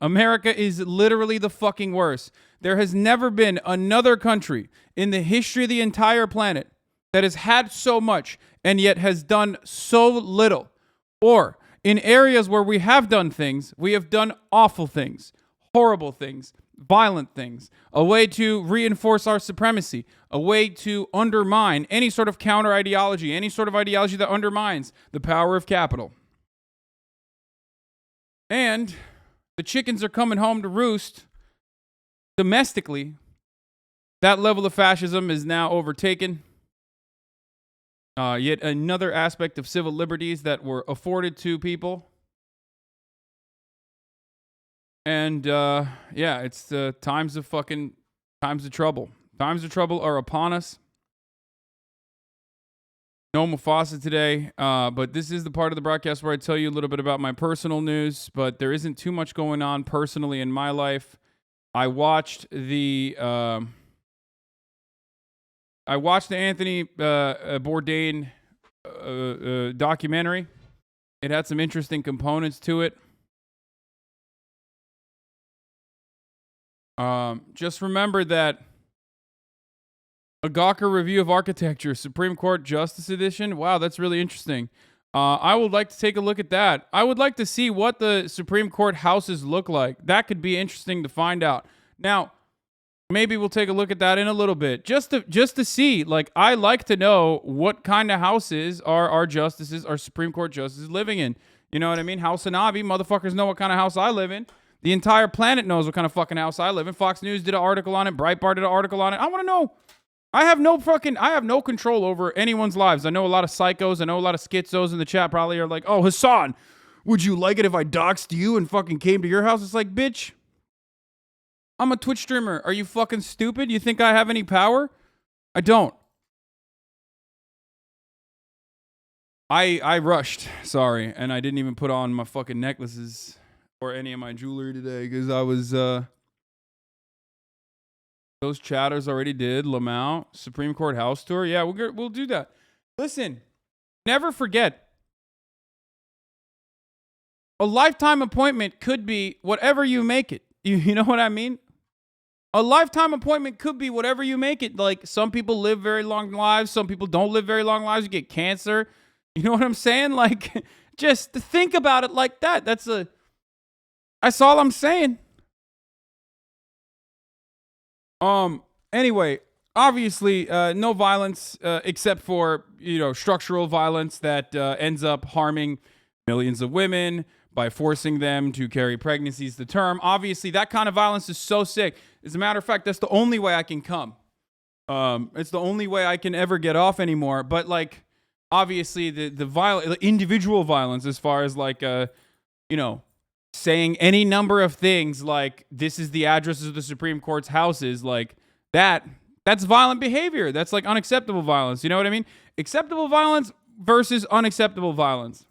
America is literally the fucking worst. There has never been another country in the history of the entire planet that has had so much and yet has done so little. Or in areas where we have done things, we have done awful things, horrible things, violent things, a way to reinforce our supremacy, a way to undermine any sort of counter ideology, any sort of ideology that undermines the power of capital. And the chickens are coming home to roost domestically. That level of fascism is now overtaken. Yet another aspect of civil liberties that were afforded to people. And yeah, it's the times of trouble. Times of trouble are upon us. No Mufasa today, but this is the part of the broadcast where I tell you a little bit about my personal news, but there isn't too much going on personally in my life. I watched the Anthony Bourdain documentary. It had some interesting components to it. Just remember that a Gawker Review of Architecture, Supreme Court Justice Edition. Wow, that's really interesting. I would like to take a look at that. I would like to see what the Supreme Court houses look like. That could be interesting to find out. Now, maybe we'll take a look at that in a little bit, just to see. Like, I like to know what kind of houses are our justices, our Supreme Court justices, living in. You know what I mean? HasanAbi, motherfuckers know what kind of house I live in. The entire planet knows what kind of fucking house I live in. Fox News did an article on it. Breitbart did an article on it. I want to know. I have no control over anyone's lives. I know a lot of psychos. I know a lot of schizos in the chat probably are like, oh, Hasan, would you like it if I doxed you and fucking came to your house? It's like, bitch, I'm a Twitch streamer. Are you fucking stupid? You think I have any power? I don't. I rushed, sorry, and I didn't even put on my fucking necklaces or any of my jewelry today because I was, those chatters already did. Lamau, Supreme Court House Tour. Yeah, we'll do that. Listen, never forget, a lifetime appointment could be whatever you make it. You know what I mean? A lifetime appointment could be whatever you make it. Like, some people live very long lives. Some people don't live very long lives. You get cancer. You know what I'm saying? Like, just think about it like that. That's all I'm saying. Anyway, obviously, no violence, except for, structural violence that ends up harming millions of women by forcing them to carry pregnancies to term. Obviously, that kind of violence is so sick. As a matter of fact, that's the only way I can come. It's the only way I can ever get off anymore. But, like, obviously, the individual violence, as far as, like, saying any number of things like, this is the addresses of the Supreme Court's houses, like, that's violent behavior. That's, like, unacceptable violence. You know what I mean? Acceptable violence versus unacceptable violence.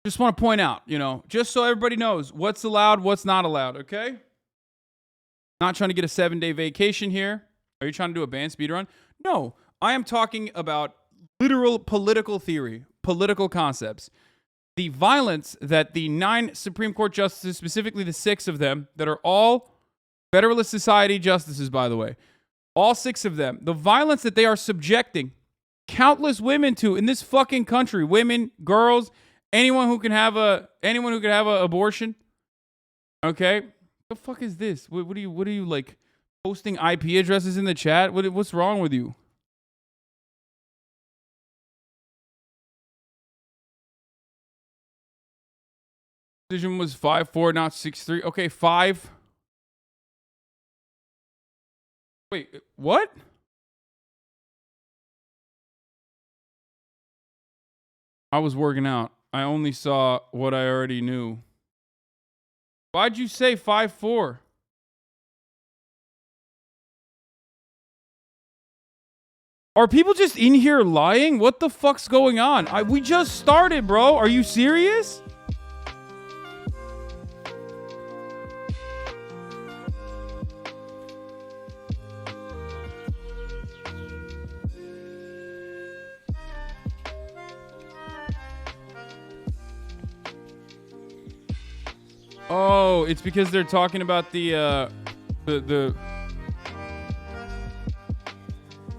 Just want to point out, just so everybody knows what's allowed, what's not allowed, okay? Not trying to get a 7-day vacation here. Are you trying to do a band speed run? No, I am talking about literal political theory, political concepts. The violence that the 9 Supreme Court justices, specifically the 6 of them, that are all Federalist Society justices, by the way, all 6 of them, the violence that they are subjecting countless women to in this fucking country, women, girls, anyone who can have a abortion. Okay, the fuck is this? What are you like posting IP addresses in the chat? What's wrong with you? Decision was 5-4, not 6-3. Okay, 5. Wait, what? I was working out. I only saw what I already knew. Why'd you say 5-4? Are people just in here lying? What the fuck's going on? We just started, bro. Are you serious? Oh, it's because they're talking about the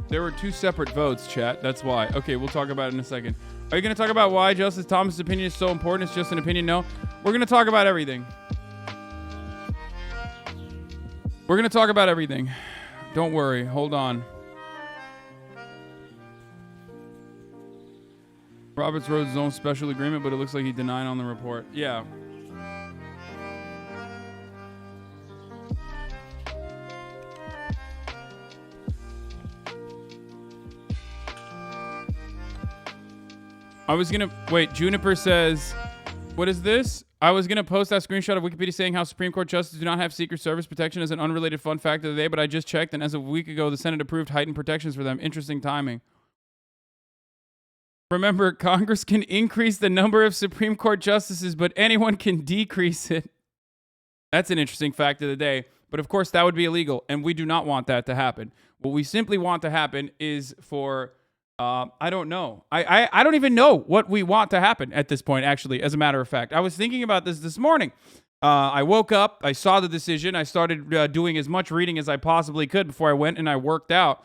there were two separate votes, chat. That's why. Okay, we'll talk about it in a second. Are you going to talk about why Justice Thomas' opinion is so important? It's just an opinion? No. We're going to talk about everything. We're going to talk about everything. Don't worry. Hold on. Roberts wrote his own special agreement, but it looks like he denied on the report. Yeah. I was going to... Wait, Juniper says... What is this? I was going to post that screenshot of Wikipedia saying how Supreme Court justices do not have Secret Service protection as an unrelated fun fact of the day, but I just checked, and as of a week ago, the Senate approved heightened protections for them. Interesting timing. Remember, Congress can increase the number of Supreme Court justices, but anyone can decrease it. That's an interesting fact of the day. But of course, that would be illegal, and we do not want that to happen. What we simply want to happen is for... I don't know. I don't even know what we want to happen at this point, actually, as a matter of fact. I was thinking about this morning. I woke up. I saw the decision. I started doing as much reading as I possibly could before I went and I worked out.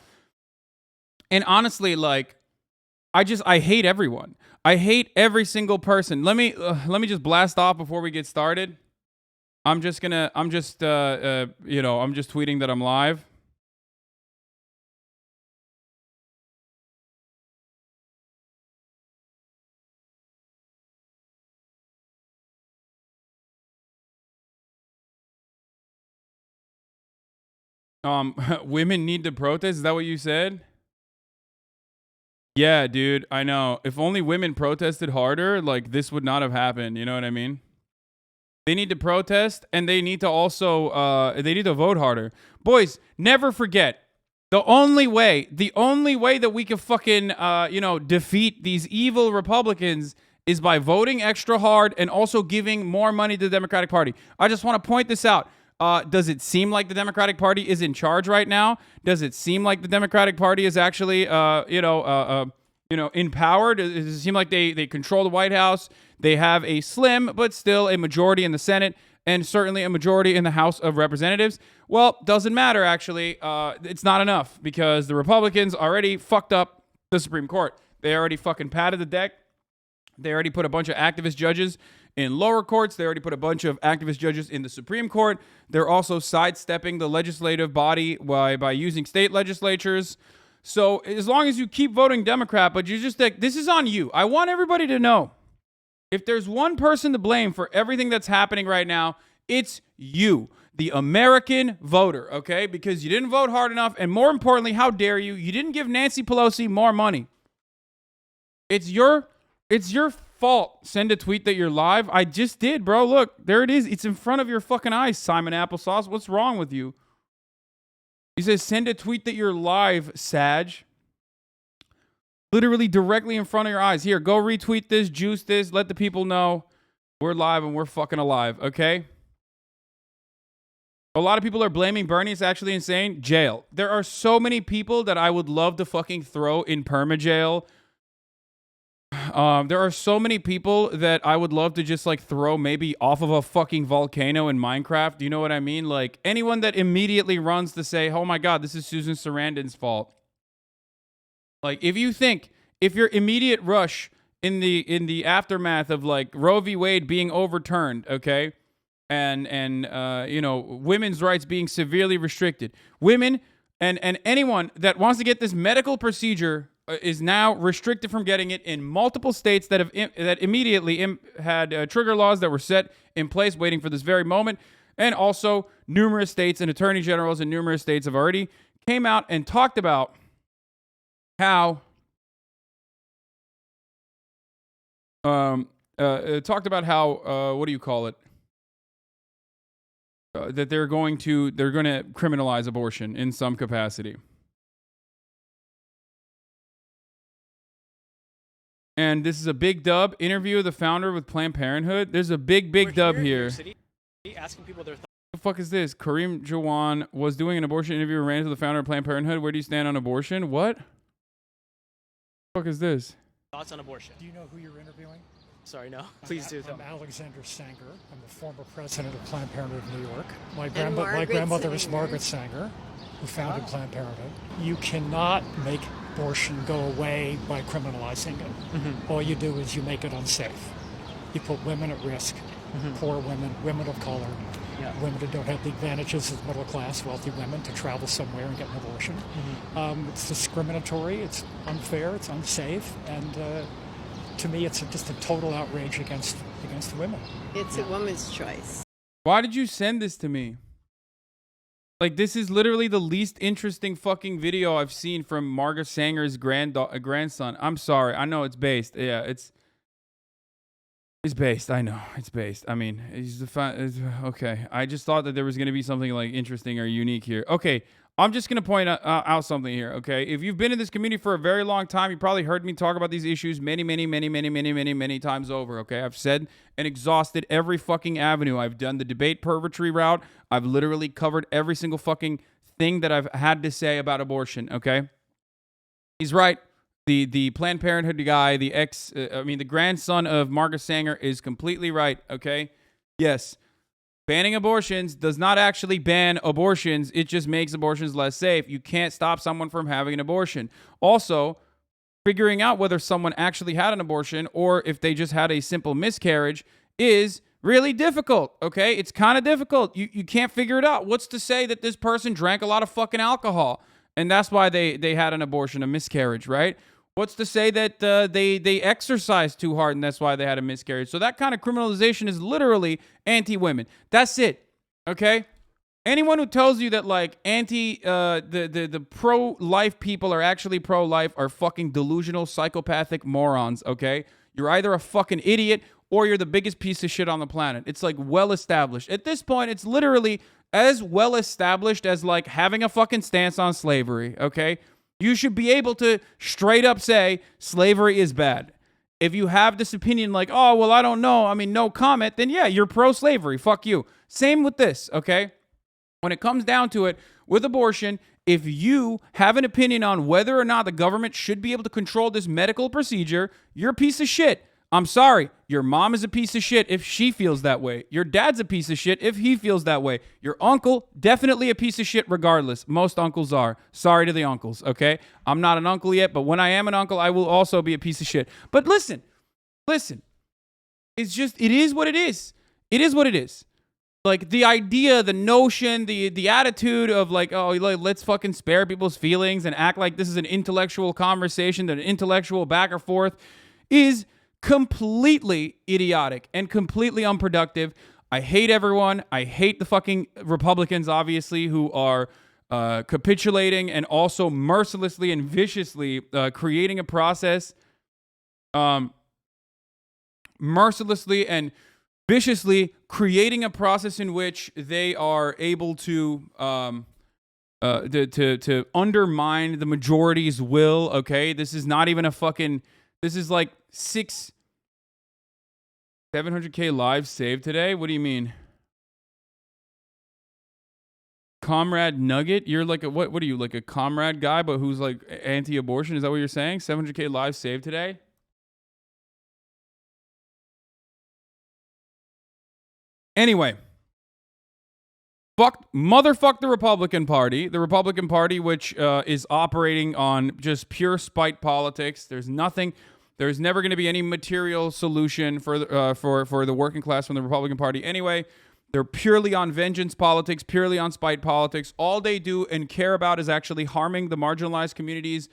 And honestly, like, I hate everyone. I hate every single person. Let me just blast off before we get started. I'm just tweeting that I'm live. Women need to protest? Is that what you said? Yeah, dude, I know. If only women protested harder, like, this would not have happened. You know what I mean? They need to protest, and they need to also, they need to vote harder. Boys, never forget, the only way that we can fucking, defeat these evil Republicans is by voting extra hard and also giving more money to the Democratic Party. I just want to point this out. Does it seem like the Democratic Party is in charge right now? Does it seem like the Democratic Party is actually, empowered? Does it seem like they control the White House? They have a slim but still a majority in the Senate and certainly a majority in the House of Representatives. Well, doesn't matter, actually. It's not enough because the Republicans already fucked up the Supreme Court. They already fucking padded the deck. They already put a bunch of activist judges in lower courts. They already put a bunch of activist judges in the Supreme Court. They're also sidestepping the legislative body by using state legislatures. So as long as you keep voting Democrat, but you're just like, this is on you. I want everybody to know, if there's one person to blame for everything that's happening right now, it's you, the American voter, okay? Because you didn't vote hard enough, and more importantly, how dare you? You didn't give Nancy Pelosi more money. It's your fault. Send a tweet that you're live. I just did, bro. Look, there it is. It's in front of your fucking eyes, Simon Applesauce. What's wrong with you? He says, send a tweet that you're live, Sag. Literally directly in front of your eyes. Here, go retweet this, juice this, let the people know we're live and we're fucking alive, okay? A lot of people are blaming Bernie. It's actually insane. Jail. There are so many people that I would love to fucking throw in perma-jail. There are so many people that I would love to just like throw maybe off of a fucking volcano in Minecraft. Do you know what I mean? Like anyone that immediately runs to say, oh my God, this is Susan Sarandon's fault. Like if your immediate rush in the aftermath of like Roe v. Wade being overturned, okay, and women's rights being severely restricted, women and anyone that wants to get this medical procedure is now restricted from getting it in multiple states that immediately had trigger laws that were set in place waiting for this very moment. And also numerous states and attorney generals in numerous states have already came out and talked about how what do you call it? That they're going to criminalize abortion in some capacity. And this is a big dub. Interview of the founder with Planned Parenthood. There's a big dub here. Asking people their thoughts. What the fuck is this? Kareem Jawan was doing an abortion interview and ran into the founder of Planned Parenthood. Where do you stand on abortion? What? What the fuck is this? Thoughts on abortion. Do you know who you're interviewing? Sorry, no. Please do. I'm Alexander Sanger. I'm the former president of Planned Parenthood of New York. My Margaret grandmother is Sanger. Margaret Sanger, who founded Planned Parenthood. You cannot make abortion go away by criminalizing it. All you do is you make it unsafe. You put women at risk, poor women, women of color, women who don't have the advantages of middle class, wealthy women to travel somewhere and get an abortion. It's discriminatory, it's unfair, it's unsafe, and to me it's just a total outrage against women. It's a woman's choice. Why did you send this to me? Like, this is literally the least interesting fucking video I've seen from Margaret Sanger's grandson. I'm sorry. I know it's based. Yeah, it's based. I know. It's based. I mean, okay. I just thought that there was going to be something, like, interesting or unique here. Okay, I'm just going to point out something here, okay? If you've been in this community for a very long time, you probably heard me talk about these issues many times over, okay? I've said and exhausted every fucking avenue. I've done the debate purgatory route. I've literally covered every single fucking thing that I've had to say about abortion, okay? He's right. The Planned Parenthood guy, the grandson of Margaret Sanger is completely right, okay? Yes, banning abortions does not actually ban abortions. It just makes abortions less safe. You can't stop someone from having an abortion. Also, figuring out whether someone actually had an abortion or if they just had a simple miscarriage is really difficult, okay? It's kind of difficult. You can't figure it out. What's to say that this person drank a lot of fucking alcohol and that's why they had an abortion, a miscarriage, right? What's to say that they exercised too hard and that's why they had a miscarriage? So that kind of criminalization is literally anti-women. That's it, okay? Anyone who tells you that, like, the pro-life people are actually pro-life are fucking delusional, psychopathic morons, okay? You're either a fucking idiot or you're the biggest piece of shit on the planet. It's, like, well-established. At this point, it's literally as well-established as, like, having a fucking stance on slavery, okay? You should be able to straight up say slavery is bad. If you have this opinion like, oh, well, I don't know, I mean, no comment, then yeah, you're pro-slavery. Fuck you. Same with this, okay? When it comes down to it, with abortion, if you have an opinion on whether or not the government should be able to control this medical procedure, you're a piece of shit. I'm sorry. Your mom is a piece of shit if she feels that way. Your dad's a piece of shit if he feels that way. Your uncle, definitely a piece of shit regardless. Most uncles are. Sorry to the uncles, okay? I'm not an uncle yet, but when I am an uncle, I will also be a piece of shit. But listen. It's just, it is what it is. It is what it is. Like, the idea, the notion, the attitude of, like, oh, let's fucking spare people's feelings and act like this is an intellectual conversation, an intellectual back and forth, is completely idiotic and completely unproductive. I hate everyone. I hate the fucking Republicans, obviously, who are capitulating and also mercilessly and viciously creating a process, mercilessly and viciously creating a process in which they are able to undermine the majority's will. Okay, this is not even a fucking. This is like 700K lives saved today. What do you mean, Comrade Nugget? You're like a what? What are you, like a comrade guy, but who's like anti-abortion? Is that what you're saying? 700K lives saved today. Anyway, motherfuck the Republican Party. The Republican Party, which is operating on just pure spite politics. There's never going to be any material solution for the working class from the Republican Party. Anyway, they're purely on vengeance politics, purely on spite politics. All they do and care about is actually harming the marginalized communities,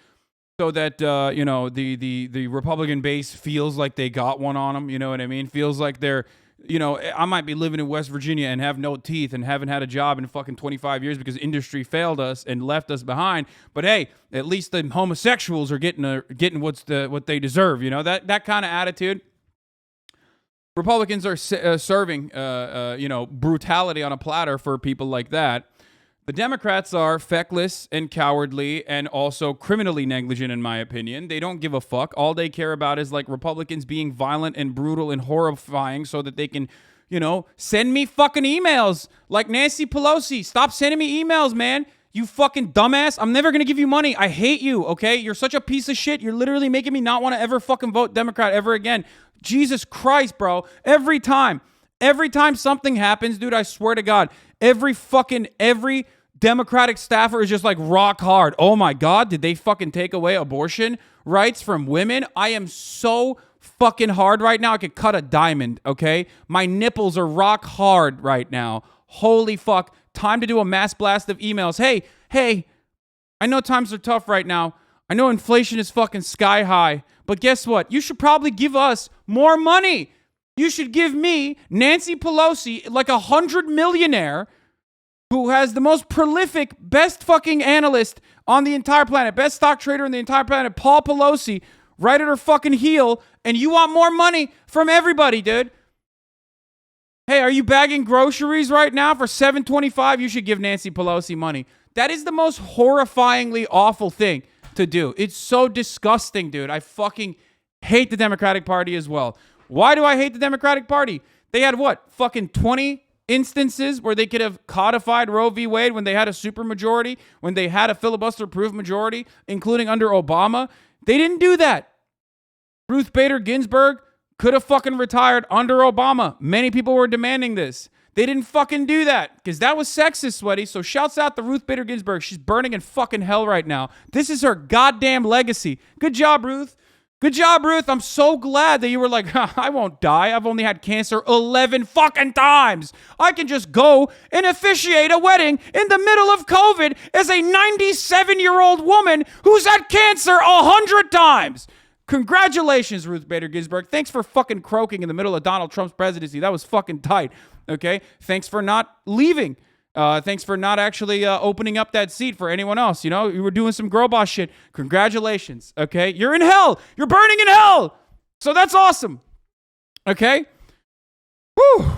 so that the Republican base feels like they got one on them. You know what I mean? Feels like they're. I might be living in West Virginia and have no teeth and haven't had a job in fucking 25 years because industry failed us and left us behind. But hey, at least the homosexuals are getting what they deserve. You know, that kind of attitude. Republicans are serving brutality on a platter for people like that. The Democrats are feckless and cowardly and also criminally negligent, in my opinion. They don't give a fuck. All they care about is, like, Republicans being violent and brutal and horrifying so that they can, send me fucking emails like Nancy Pelosi. Stop sending me emails, man. You fucking dumbass. I'm never going to give you money. I hate you, okay? You're such a piece of shit. You're literally making me not want to ever fucking vote Democrat ever again. Jesus Christ, bro. Every time something happens, dude, I swear to God, every Democratic staffer is just like rock hard. Oh my God, did they fucking take away abortion rights from women? I am so fucking hard right now. I could cut a diamond, okay? My nipples are rock hard right now. Holy fuck. Time to do a mass blast of emails. Hey, I know times are tough right now. I know inflation is fucking sky high. But guess what? You should probably give us more money. You should give me, Nancy Pelosi, like 100 millionaire who has the most prolific, best fucking analyst on the entire planet, best stock trader on the entire planet, Paul Pelosi, right at her fucking heel, and you want more money from everybody, dude. Hey, are you bagging groceries right now for $7.25? You should give Nancy Pelosi money. That is the most horrifyingly awful thing to do. It's so disgusting, dude. I fucking hate the Democratic Party as well. Why do I hate the Democratic Party? They had what? Fucking 20 instances where they could have codified Roe v. Wade when they had a supermajority, when they had a filibuster-proof majority, including under Obama. They didn't do that. Ruth Bader Ginsburg could have fucking retired under Obama. Many people were demanding this. They didn't fucking do that because that was sexist, sweaty. So shouts out to Ruth Bader Ginsburg. She's burning in fucking hell right now. This is her goddamn legacy. Good job, Ruth. Good job, Ruth. I'm so glad that you were like, I won't die. I've only had cancer 11 fucking times. I can just go and officiate a wedding in the middle of COVID as a 97-year-old woman who's had cancer 100 times. Congratulations, Ruth Bader Ginsburg. Thanks for fucking croaking in the middle of Donald Trump's presidency. That was fucking tight. Okay? Thanks for not leaving. Thanks for not actually opening up that seat for anyone else. You know, you were doing some girl boss shit. Congratulations. Okay? You're in hell. You're burning in hell. So that's awesome. Okay? Whew.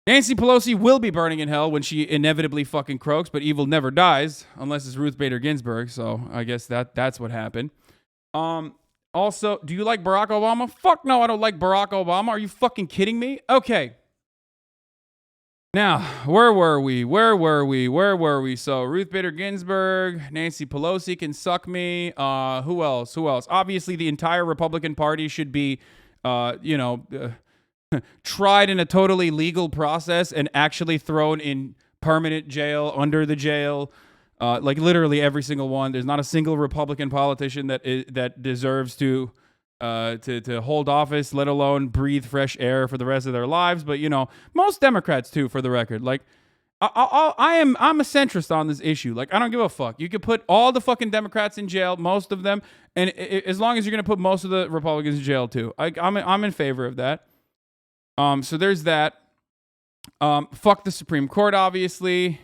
Nancy Pelosi will be burning in hell when she inevitably fucking croaks, but evil never dies unless it's Ruth Bader Ginsburg. So I guess that's what happened. Also, do you like Barack Obama? Fuck no, I don't like Barack Obama. Are you fucking kidding me? Okay. Now, where were we? So Ruth Bader Ginsburg, Nancy Pelosi can suck me. Who else? Obviously, the entire Republican Party should be, tried in a totally legal process and actually thrown in permanent jail, under the jail, like literally every single one. There's not a single Republican politician that deserves to hold office, let alone breathe fresh air for the rest of their lives. But most Democrats too, for the record. Like, I'm a centrist on this issue. Like, I don't give a fuck. You could put all the fucking Democrats in jail, most of them, and as long as you're gonna put most of the Republicans in jail too. I'm in favor of that. So there's that. Fuck the Supreme Court, obviously.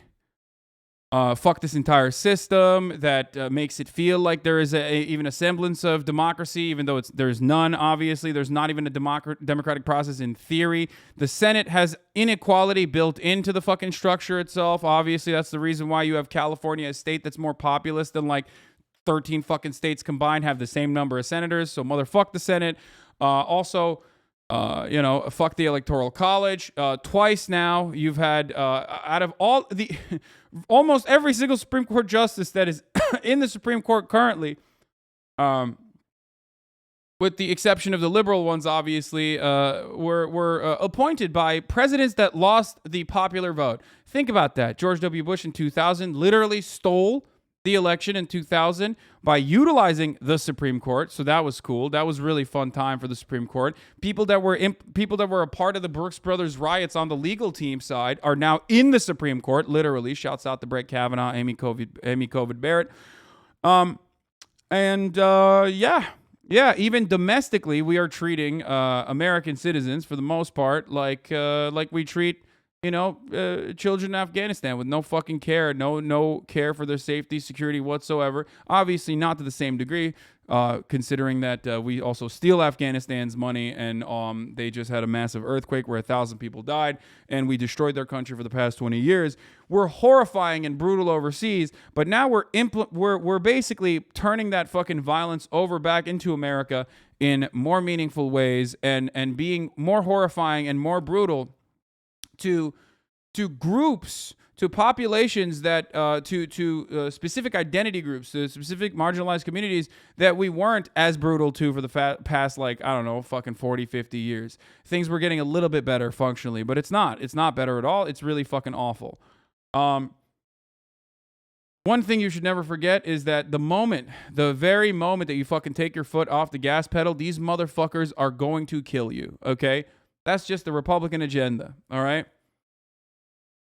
Fuck this entire system that makes it feel like there is even a semblance of democracy, even though there's none, obviously. There's not even a democratic process in theory. The Senate has inequality built into the fucking structure itself. Obviously, that's the reason why you have California, a state that's more populous than like 13 fucking states combined, have the same number of senators. So motherfuck the Senate. Also... fuck the Electoral College. Twice now, you've had, out of all the, almost every single Supreme Court justice that is in the Supreme Court currently, with the exception of the liberal ones, obviously, were appointed by presidents that lost the popular vote. Think about that. George W. Bush in 2000 literally stole the election in 2000 by utilizing the Supreme Court. So that was cool. That was really fun time for the Supreme Court. People that were a part of the Brooks Brothers riots on the legal team side are now in the Supreme Court, literally. Shouts out to Brett Kavanaugh, Amy Covid Barrett. Even domestically, we are treating American citizens for the most part like we treat children in Afghanistan, with no fucking care, no care for their safety, security whatsoever. Obviously not to the same degree, considering that we also steal Afghanistan's money, and they just had a massive earthquake where 1,000 people died, and we destroyed their country for the past 20 years. We're horrifying and brutal overseas, but now we're basically turning that fucking violence over back into America in more meaningful ways, and being more horrifying and more brutal to groups, populations that to specific identity groups, to specific marginalized communities that we weren't as brutal to for the past, like, I don't know, fucking 40, 50 years. Things were getting a little bit better functionally, but it's not better at all. It's really fucking awful. One thing you should never forget is that the very moment that you fucking take your foot off the gas pedal, these motherfuckers are going to kill you, okay? That's just the Republican agenda, all right?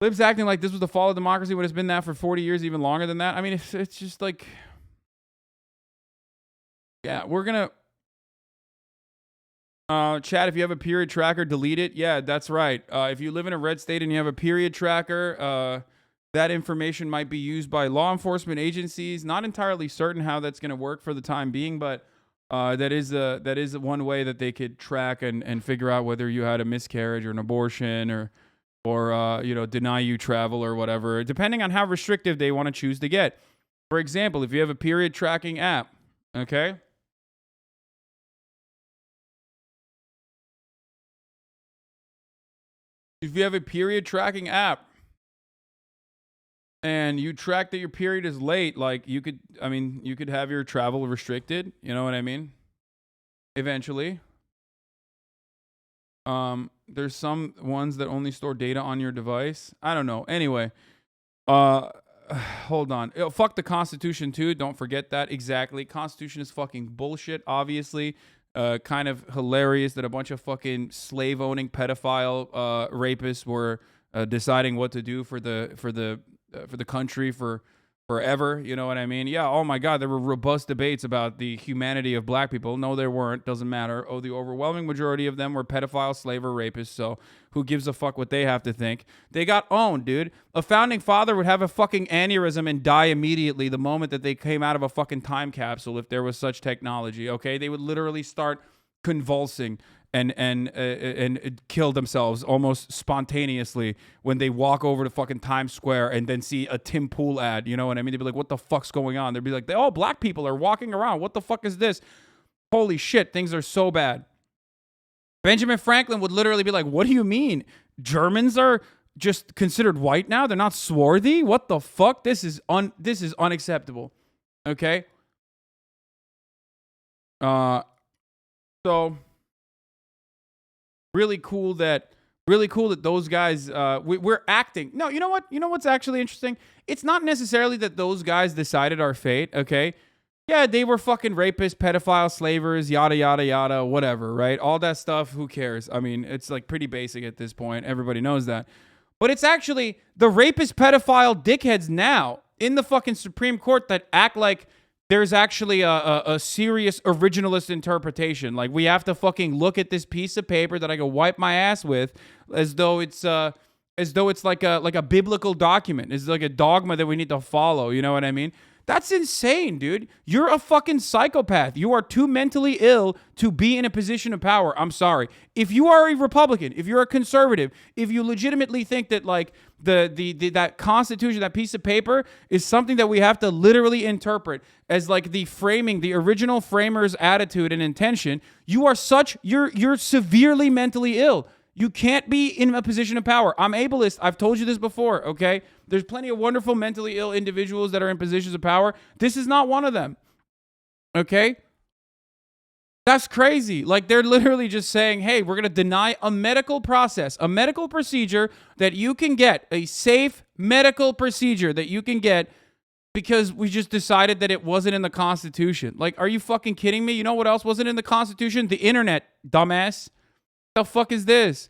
Libs acting like this was the fall of democracy when it's been that for 40 years, even longer than that. I mean, it's just like, yeah, we're going to, chat, if you have a period tracker, delete it. Yeah, that's right. If you live in a red state and you have a period tracker, that information might be used by law enforcement agencies. Not entirely certain how that's going to work for the time being, but that is one way that they could track and figure out whether you had a miscarriage or an abortion or deny you travel or whatever, depending on how restrictive they want to choose to get. For example, if you have a period tracking app, okay? If you have a period tracking app, and you track that your period is late, like you could have your travel restricted. You know what I mean? Eventually. There's some ones that only store data on your device. I don't know. Anyway, hold on. Fuck the Constitution too. Don't forget that. Exactly. Constitution is fucking bullshit, obviously. Kind of hilarious that a bunch of fucking slave-owning pedophile rapists were deciding what to do for the country for forever. You know what I mean? Yeah, oh my God, there were robust debates about the humanity of black people. No, there weren't. Doesn't matter. Oh, the overwhelming majority of them were pedophiles, slave, or rapists, so who gives a fuck what they have to think? They got owned, dude. A founding father would have a fucking aneurysm and die immediately the moment that they came out of a fucking time capsule if there was such technology, okay? They would literally start convulsing and kill themselves almost spontaneously when they walk over to fucking Times Square and then see a Tim Pool ad. You know what I mean? They'd be like, what the fuck's going on? They'd be like, oh, black people are walking around. What the fuck is this? Holy shit, things are so bad. Benjamin Franklin would literally be like, what do you mean? Germans are just considered white now? They're not swarthy? What the fuck? This is unacceptable. Okay? So really cool that those guys we're acting. No, you know what? You know what's actually interesting? It's not necessarily that those guys decided our fate, okay? Yeah, they were fucking rapists, pedophiles, slavers, yada yada yada, whatever, right? All that stuff, who cares? I mean, it's like pretty basic at this point. Everybody knows that. But it's actually the rapist, pedophile dickheads now in the fucking Supreme Court that act like there's actually a serious originalist interpretation. Like, we have to fucking look at this piece of paper that I can wipe my ass with as though it's like a biblical document. It's like a dogma that we need to follow. You know what I mean? That's insane, dude. You're a fucking psychopath. You are too mentally ill to be in a position of power. I'm sorry. If you are a Republican, if you're a conservative, if you legitimately think that like that Constitution, that piece of paper is something that we have to literally interpret as like the original framers' attitude and intention, you're severely mentally ill. You can't be in a position of power. I'm ableist. I've told you this before, okay? There's plenty of wonderful mentally ill individuals that are in positions of power. This is not one of them, okay? That's crazy. Like, they're literally just saying, hey, we're going to deny a medical process, a medical procedure that you can get, a safe medical procedure that you can get because we just decided that it wasn't in the Constitution. Like, are you fucking kidding me? You know what else wasn't in the Constitution? The internet, dumbass. The fuck is this?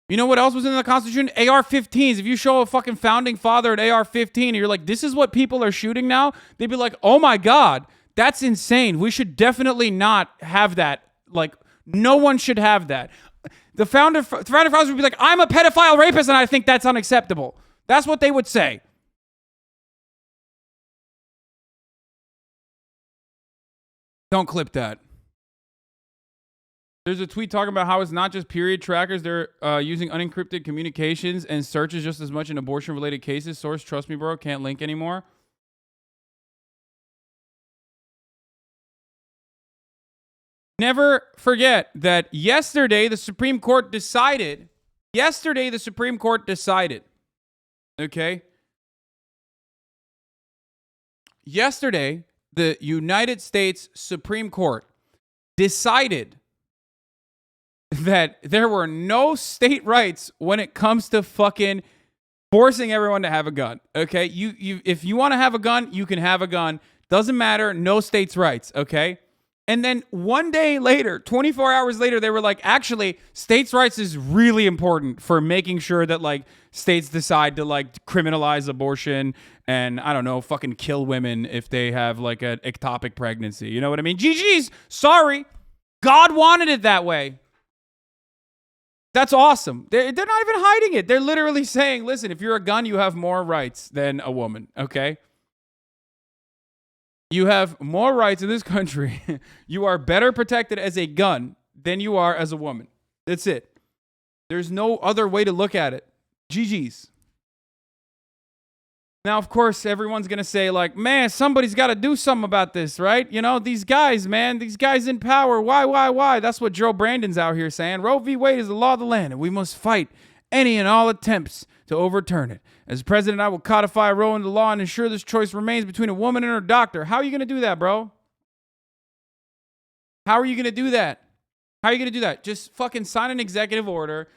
You know what else was in the Constitution? AR-15s. If you show a fucking founding father an AR-15 and you're like, this is what people are shooting now, they'd be like, oh my God, that's insane. We should definitely not have that. Like, no one should have that. The founding fathers would be like, I'm a pedophile rapist and I think that's unacceptable. That's what they would say. Don't clip that. There's a tweet talking about how it's not just period trackers. They're using unencrypted communications and searches just as much in abortion-related cases. Source, trust me, bro. Can't link anymore. Never forget that yesterday the Supreme Court decided Okay? Yesterday, the United States Supreme Court decided that there were no state rights when it comes to fucking forcing everyone to have a gun. Okay? You if you want to have a gun, you can have a gun. Doesn't matter, no states' rights, okay? And then one day later, 24 hours later, they were like, actually, states' rights is really important for making sure that, like, states decide to, like, criminalize abortion and, I don't know, fucking kill women if they have, like, an ectopic pregnancy. You know what I mean? GG's. Sorry. God wanted it that way. That's awesome. They're not even hiding it. They're literally saying, listen, if you're a gun, you have more rights than a woman, okay? You have more rights in this country. You are better protected as a gun than you are as a woman. That's it. There's no other way to look at it. GG's. Now, of course, everyone's going to say, like, man, somebody's got to do something about this, right? You know, these guys, man, these guys in power. Why? That's what Joe Brandon's out here saying. Roe v. Wade is the law of the land, and we must fight any and all attempts to overturn it. As president, I will codify Roe into law and ensure this choice remains between a woman and her doctor. How are you going to do that, bro? How are you going to do that? How are you going to do that? Just fucking sign an executive order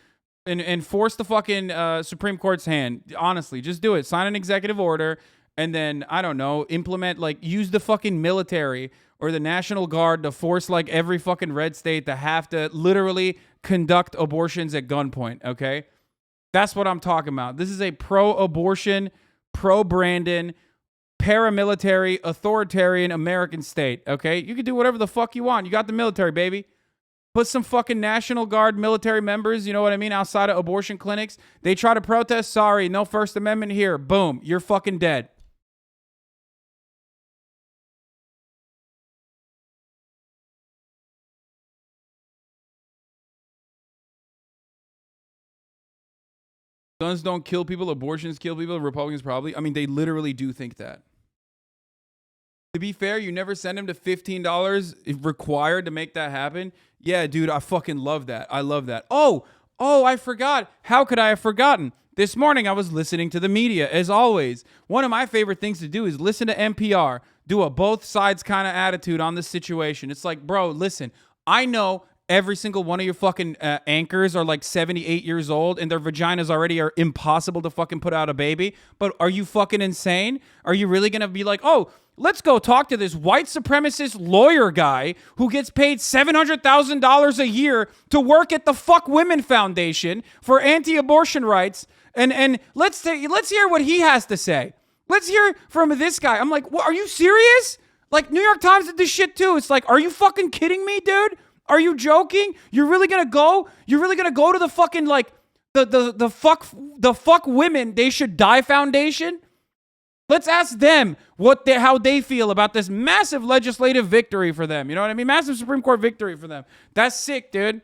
and force the fucking Supreme Court's hand. Honestly, just do it. Sign an executive order and then, I don't know, implement, like, use the fucking military or the National Guard to force, like, every fucking red state to have to literally conduct abortions at gunpoint, okay? That's what I'm talking about. This is a pro-abortion, pro-Brandon, paramilitary, authoritarian American state, okay? You can do whatever the fuck you want. You got the military, baby. Put some fucking National Guard military members, you know what I mean, outside of abortion clinics. They try to protest. Sorry, no First Amendment here. Boom, you're fucking dead. Guns don't kill people. Abortions kill people. Republicans probably. I mean, they literally do think that. To be fair, you never send him to $15 if required to make that happen. Yeah, dude, I fucking love that. I love that. Oh, I forgot. How could I have forgotten? This morning, I was listening to the media, as always. One of my favorite things to do is listen to NPR, do a both sides kind of attitude on this situation. It's like, bro, listen, I know every single one of your fucking anchors are like 78 years old and their vaginas already are impossible to fucking put out a baby. But are you fucking insane? Are you really going to be like, oh, let's go talk to this white supremacist lawyer guy who gets paid $700,000 a year to work at the Fuck Women Foundation for anti-abortion rights. And let's hear what he has to say. Let's hear from this guy. I'm like, what, are you serious? Like, New York Times did this shit too. It's like, are you fucking kidding me, dude? Are you joking? You're really gonna go? You're really gonna go to the fucking, like, the fuck women they should die foundation? Let's ask them how they feel about this massive legislative victory for them. You know what I mean? Massive Supreme Court victory for them. That's sick, dude.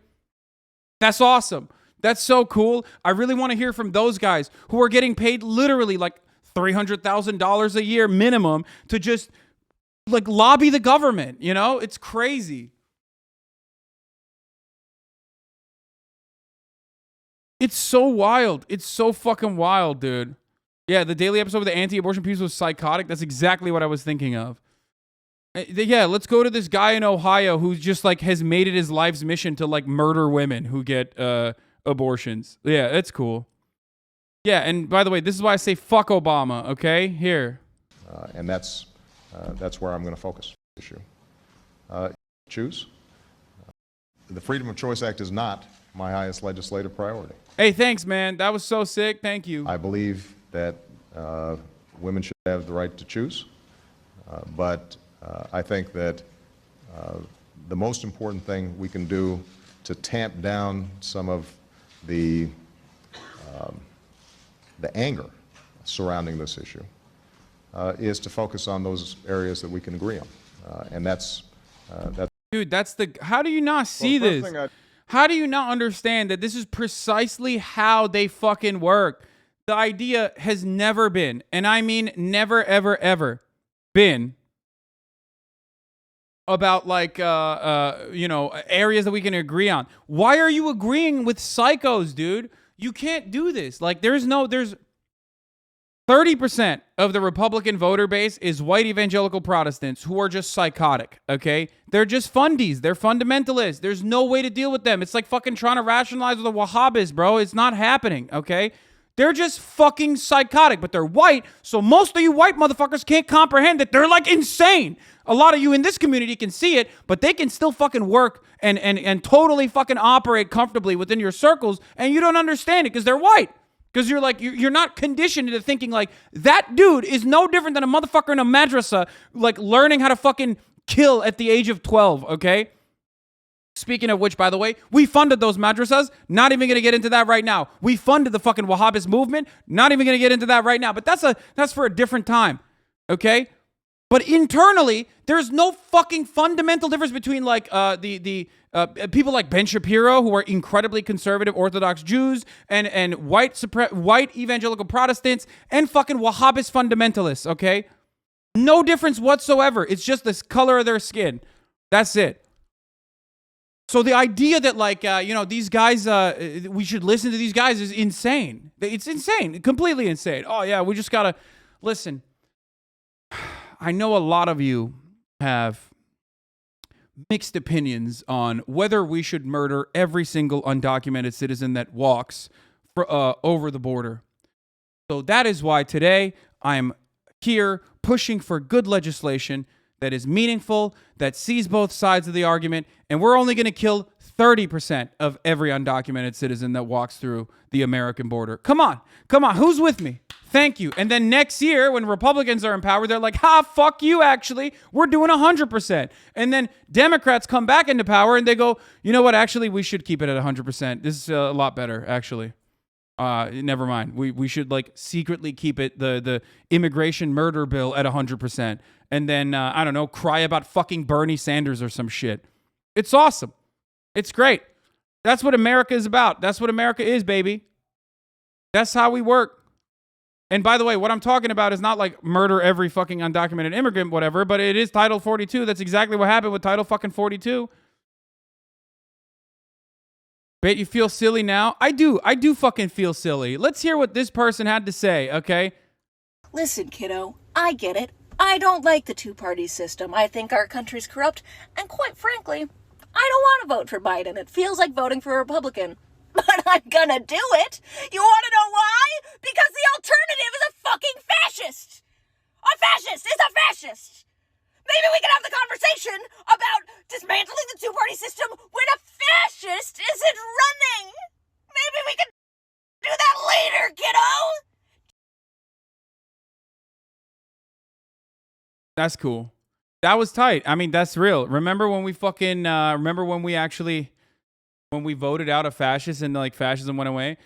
That's awesome. That's so cool. I really want to hear from those guys who are getting paid literally like $300,000 a year minimum to just, like, lobby the government. You know, it's crazy. It's so wild. It's so fucking wild, dude. Yeah, the daily episode with the anti-abortion piece was psychotic. That's exactly what I was thinking of. Yeah, let's go to this guy in Ohio who's just, like, has made it his life's mission to, like, murder women who get abortions. Yeah, that's cool. Yeah, and by the way, this is why I say fuck Obama, okay? Here. And that's where I'm going to focus the issue. Choose. The Freedom of Choice Act is not my highest legislative priority. Hey, thanks, man. That was so sick. Thank you. I believe that women should have the right to choose, but I think that the most important thing we can do to tamp down some of the anger surrounding this issue is to focus on those areas that we can agree on, and that's. Dude, how do you not see this? How do you not understand that this is precisely how they fucking work? The idea has never been, and I mean never, ever, ever been about, like, areas that we can agree on. Why are you agreeing with psychos, dude? You can't do this. Like, there's 30% of the Republican voter base is white evangelical Protestants who are just psychotic, okay? They're just fundies. They're fundamentalists. There's no way to deal with them. It's like fucking trying to rationalize with the Wahhabis, bro. It's not happening, okay? They're just fucking psychotic, but they're white, so most of you white motherfuckers can't comprehend that they're like insane. A lot of you in this community can see it, but they can still fucking work and totally fucking operate comfortably within your circles, and you don't understand it because they're white. Because you're like, you're not conditioned into thinking like, that dude is no different than a motherfucker in a madrasa, like learning how to fucking kill at the age of 12, okay? Speaking of which, by the way, we funded those madrasas. Not even going to get into that right now. We funded the fucking Wahhabist movement. Not even going to get into that right now. But that's for a different time, okay? But internally, there's no fucking fundamental difference between like the people like Ben Shapiro, who are incredibly conservative Orthodox Jews, and white evangelical Protestants, and fucking Wahhabist fundamentalists, okay? No difference whatsoever. It's just the color of their skin. That's it. So the idea that like, these guys, we should listen to these guys is insane. It's insane. Completely insane. Oh yeah, we just gotta listen. I know a lot of you have mixed opinions on whether we should murder every single undocumented citizen that walks over the border. So that is why today I'm here pushing for good legislation that is meaningful, that sees both sides of the argument, and we're only going to kill 30% of every undocumented citizen that walks through the American border. Come on, who's with me? Thank you. And then next year, when Republicans are in power, they're like, fuck you, actually. We're doing 100%. And then Democrats come back into power and they go, you know what, actually, we should keep it at 100%. This is a lot better, actually. Never mind. We should like secretly keep it, the immigration murder bill at 100%. And then, I don't know, cry about fucking Bernie Sanders or some shit. It's awesome. It's great. That's what America is about. That's what America is, baby. That's how we work. And by the way, what I'm talking about is not like murder every fucking undocumented immigrant, whatever, but it is Title 42. That's exactly what happened with Title fucking 42. Bet you feel silly now? I do fucking feel silly. Let's hear what this person had to say, okay? Listen, kiddo, I get it. I don't like the two-party system. I think our country's corrupt, and quite frankly, I don't want to vote for Biden. It feels like voting for a Republican. But I'm gonna do it. You want to know why? Because the alternative is a fucking fascist. A fascist is a fascist. Maybe we can have the conversation about dismantling the two-party system when a fascist isn't running. Maybe we can do that later, kiddo. That's cool. That was tight. I mean, that's real. Remember when we fucking, when we voted out a fascist and like fascism went away?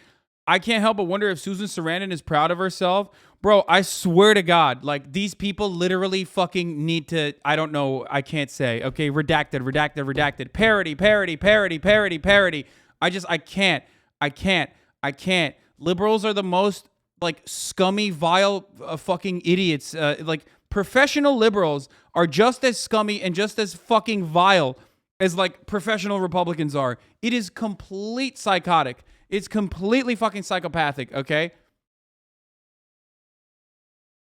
I can't help but wonder if Susan Sarandon is proud of herself. Bro, I swear to God, like these people literally fucking need to, I don't know, I can't say. Okay, redacted. Parody. I can't. Liberals are the most like scummy, vile fucking idiots. Like professional liberals are just as scummy and just as fucking vile as like professional Republicans are. It is complete psychotic. It's completely fucking psychopathic, okay?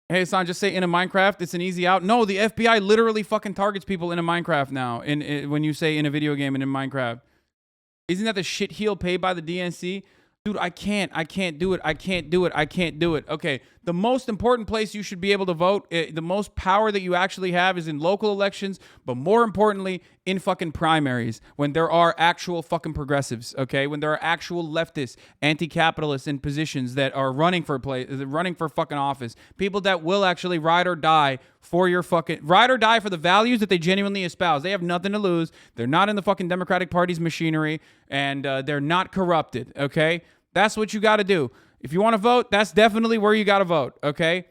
Hey, Hasan, just say in a Minecraft, it's an easy out. No, the FBI literally fucking targets people in a Minecraft now. When you say in a video game and in Minecraft. Isn't that the shit heel paid by the DNC? Dude, I can't do it. Okay, the most important place you should be able to vote, the most power that you actually have is in local elections, but more importantly, in fucking primaries, when there are actual fucking progressives, okay? When there are actual leftists, anti-capitalists in positions that are running for fucking office. People that will actually ride or die for the values that they genuinely espouse. They have nothing to lose. They're not in the fucking Democratic Party's machinery, and they're not corrupted, okay? That's what you got to do. If you want to vote, that's definitely where you got to vote, okay?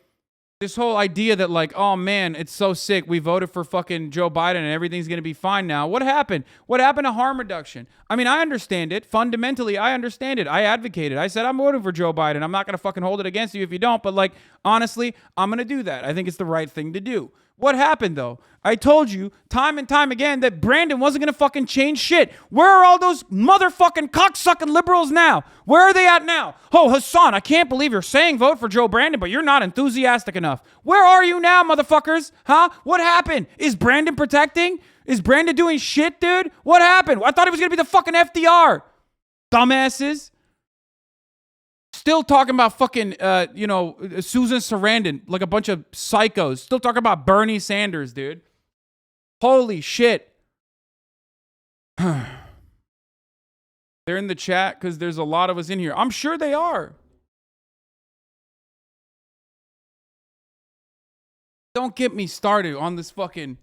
This whole idea that like, oh man, it's so sick. We voted for fucking Joe Biden and everything's going to be fine now. What happened? What happened to harm reduction? I mean, I understand it. Fundamentally, I understand it. I advocated. I said, I'm voting for Joe Biden. I'm not going to fucking hold it against you if you don't. But like, honestly, I'm going to do that. I think it's the right thing to do. What happened, though? I told you time and time again that Brandon wasn't going to fucking change shit. Where are all those motherfucking cocksucking liberals now? Where are they at now? Oh, Hasan, I can't believe you're saying vote for Joe Brandon, but you're not enthusiastic enough. Where are you now, motherfuckers? Huh? What happened? Is Brandon protecting? Is Brandon doing shit, dude? What happened? I thought he was going to be the fucking FDR. Dumbasses. Still talking about fucking, Susan Sarandon like a bunch of psychos. Still talking about Bernie Sanders, dude. Holy shit. They're in the chat because there's a lot of us in here. I'm sure they are. Don't get me started on this fucking...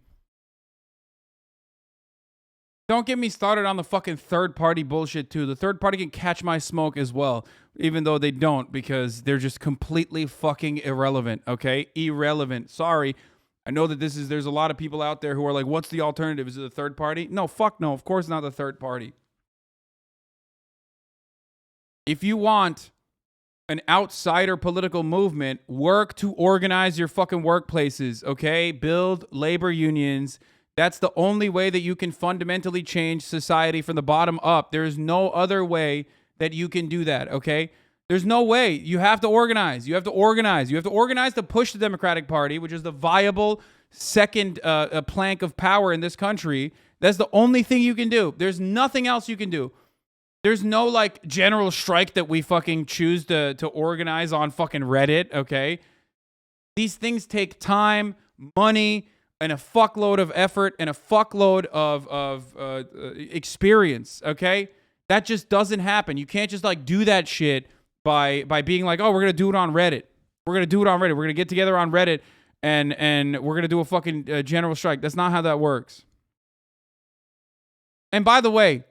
Don't get me started on the fucking third party bullshit too. The third party can catch my smoke as well, even though they don't, because they're just completely fucking irrelevant, okay? Irrelevant. Sorry. I know that there's a lot of people out there who are like, what's the alternative? Is it the third party? No, fuck no. Of course not the third party. If you want an outsider political movement, work to organize your fucking workplaces, okay? Build labor unions. That's the only way that you can fundamentally change society from the bottom up. There is no other way that you can do that, okay? There's no way. You have to organize. You have to organize. You have to organize to push the Democratic Party, which is the viable second plank of power in this country. That's the only thing you can do. There's nothing else you can do. There's no, like, general strike that we fucking choose to organize on fucking Reddit, okay? These things take time, money, and a fuckload of effort and a fuckload of experience, okay? That just doesn't happen. You can't just, like, do that shit by being like, oh, we're going to do it on Reddit. We're going to do it on Reddit. We're going to get together on Reddit and we're going to do a fucking general strike. That's not how that works. And by the way,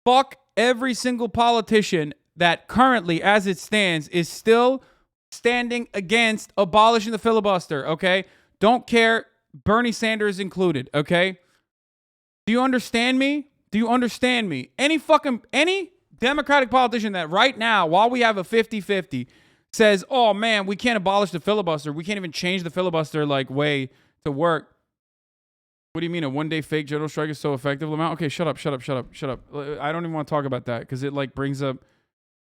fuck every single politician that currently, as it stands, is still standing against abolishing the filibuster, okay? Don't care. Bernie Sanders included, okay? Do you understand me? Do you understand me? Any Democratic politician that right now, while we have a 50-50, says, oh man, we can't abolish the filibuster. We can't even change the filibuster like way to work. What do you mean a one-day fake general strike is so effective, Lamont? Okay, shut up. I don't even want to talk about that because it like brings up,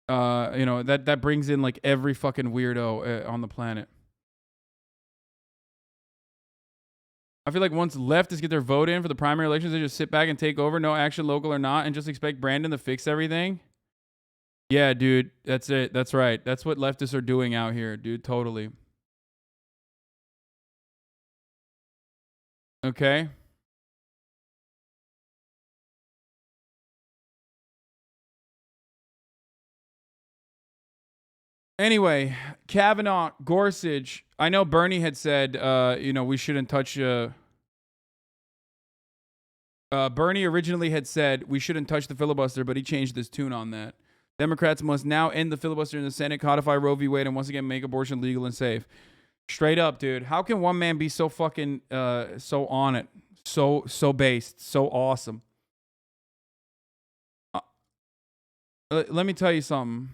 that brings in like every fucking weirdo on the planet. I feel like once leftists get their vote in for the primary elections, they just sit back and take over, no action, local or not, and just expect Brandon to fix everything. Yeah, dude, that's it. That's right. That's what leftists are doing out here, dude. Totally. Okay. Anyway, Kavanaugh, Gorsuch. I know Bernie had said, we shouldn't touch. Bernie originally had said we shouldn't touch the filibuster, but he changed his tune on that. Democrats must now end the filibuster in the Senate, codify Roe v. Wade, and once again make abortion legal and safe. Straight up, dude. How can one man be so fucking so on it, so based, so awesome? Let me tell you something.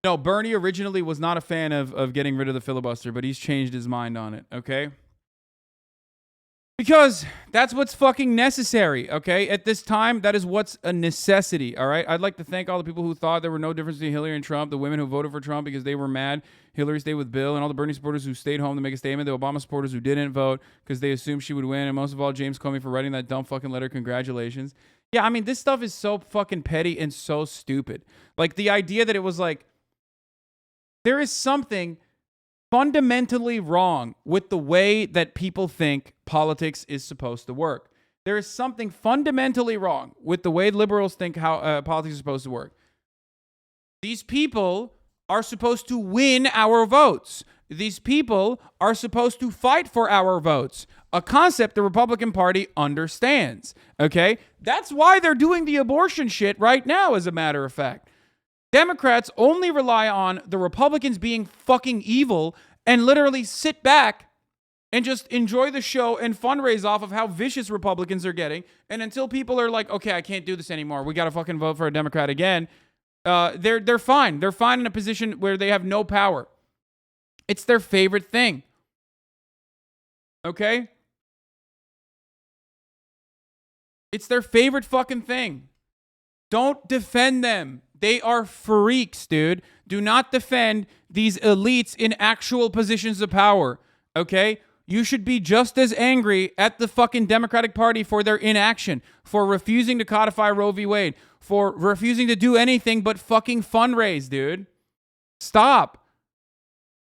No, Bernie originally was not a fan of getting rid of the filibuster, but he's changed his mind on it, okay? Because that's what's fucking necessary, okay? At this time, that is what's a necessity, all right? I'd like to thank all the people who thought there were no difference between Hillary and Trump, the women who voted for Trump because they were mad Hillary stayed with Bill, and all the Bernie supporters who stayed home to make a statement, the Obama supporters who didn't vote because they assumed she would win, and most of all, James Comey for writing that dumb fucking letter. Congratulations. Yeah, I mean, this stuff is so fucking petty and so stupid. Like, the idea that it was like, there is something fundamentally wrong with the way that people think politics is supposed to work. There is something fundamentally wrong with the way liberals think how politics is supposed to work. These people are supposed to win our votes. These people are supposed to fight for our votes, a concept the Republican Party understands, okay? That's why they're doing the abortion shit right now, as a matter of fact. Democrats only rely on the Republicans being fucking evil and literally sit back and just enjoy the show and fundraise off of how vicious Republicans are getting. And until people are like, okay, I can't do this anymore, we got to fucking vote for a Democrat again, they're fine. They're fine in a position where they have no power. It's their favorite thing. Okay? It's their favorite fucking thing. Don't defend them. They are freaks, dude. Do not defend these elites in actual positions of power, okay? You should be just as angry at the fucking Democratic Party for their inaction, for refusing to codify Roe v. Wade, for refusing to do anything but fucking fundraise, dude. Stop.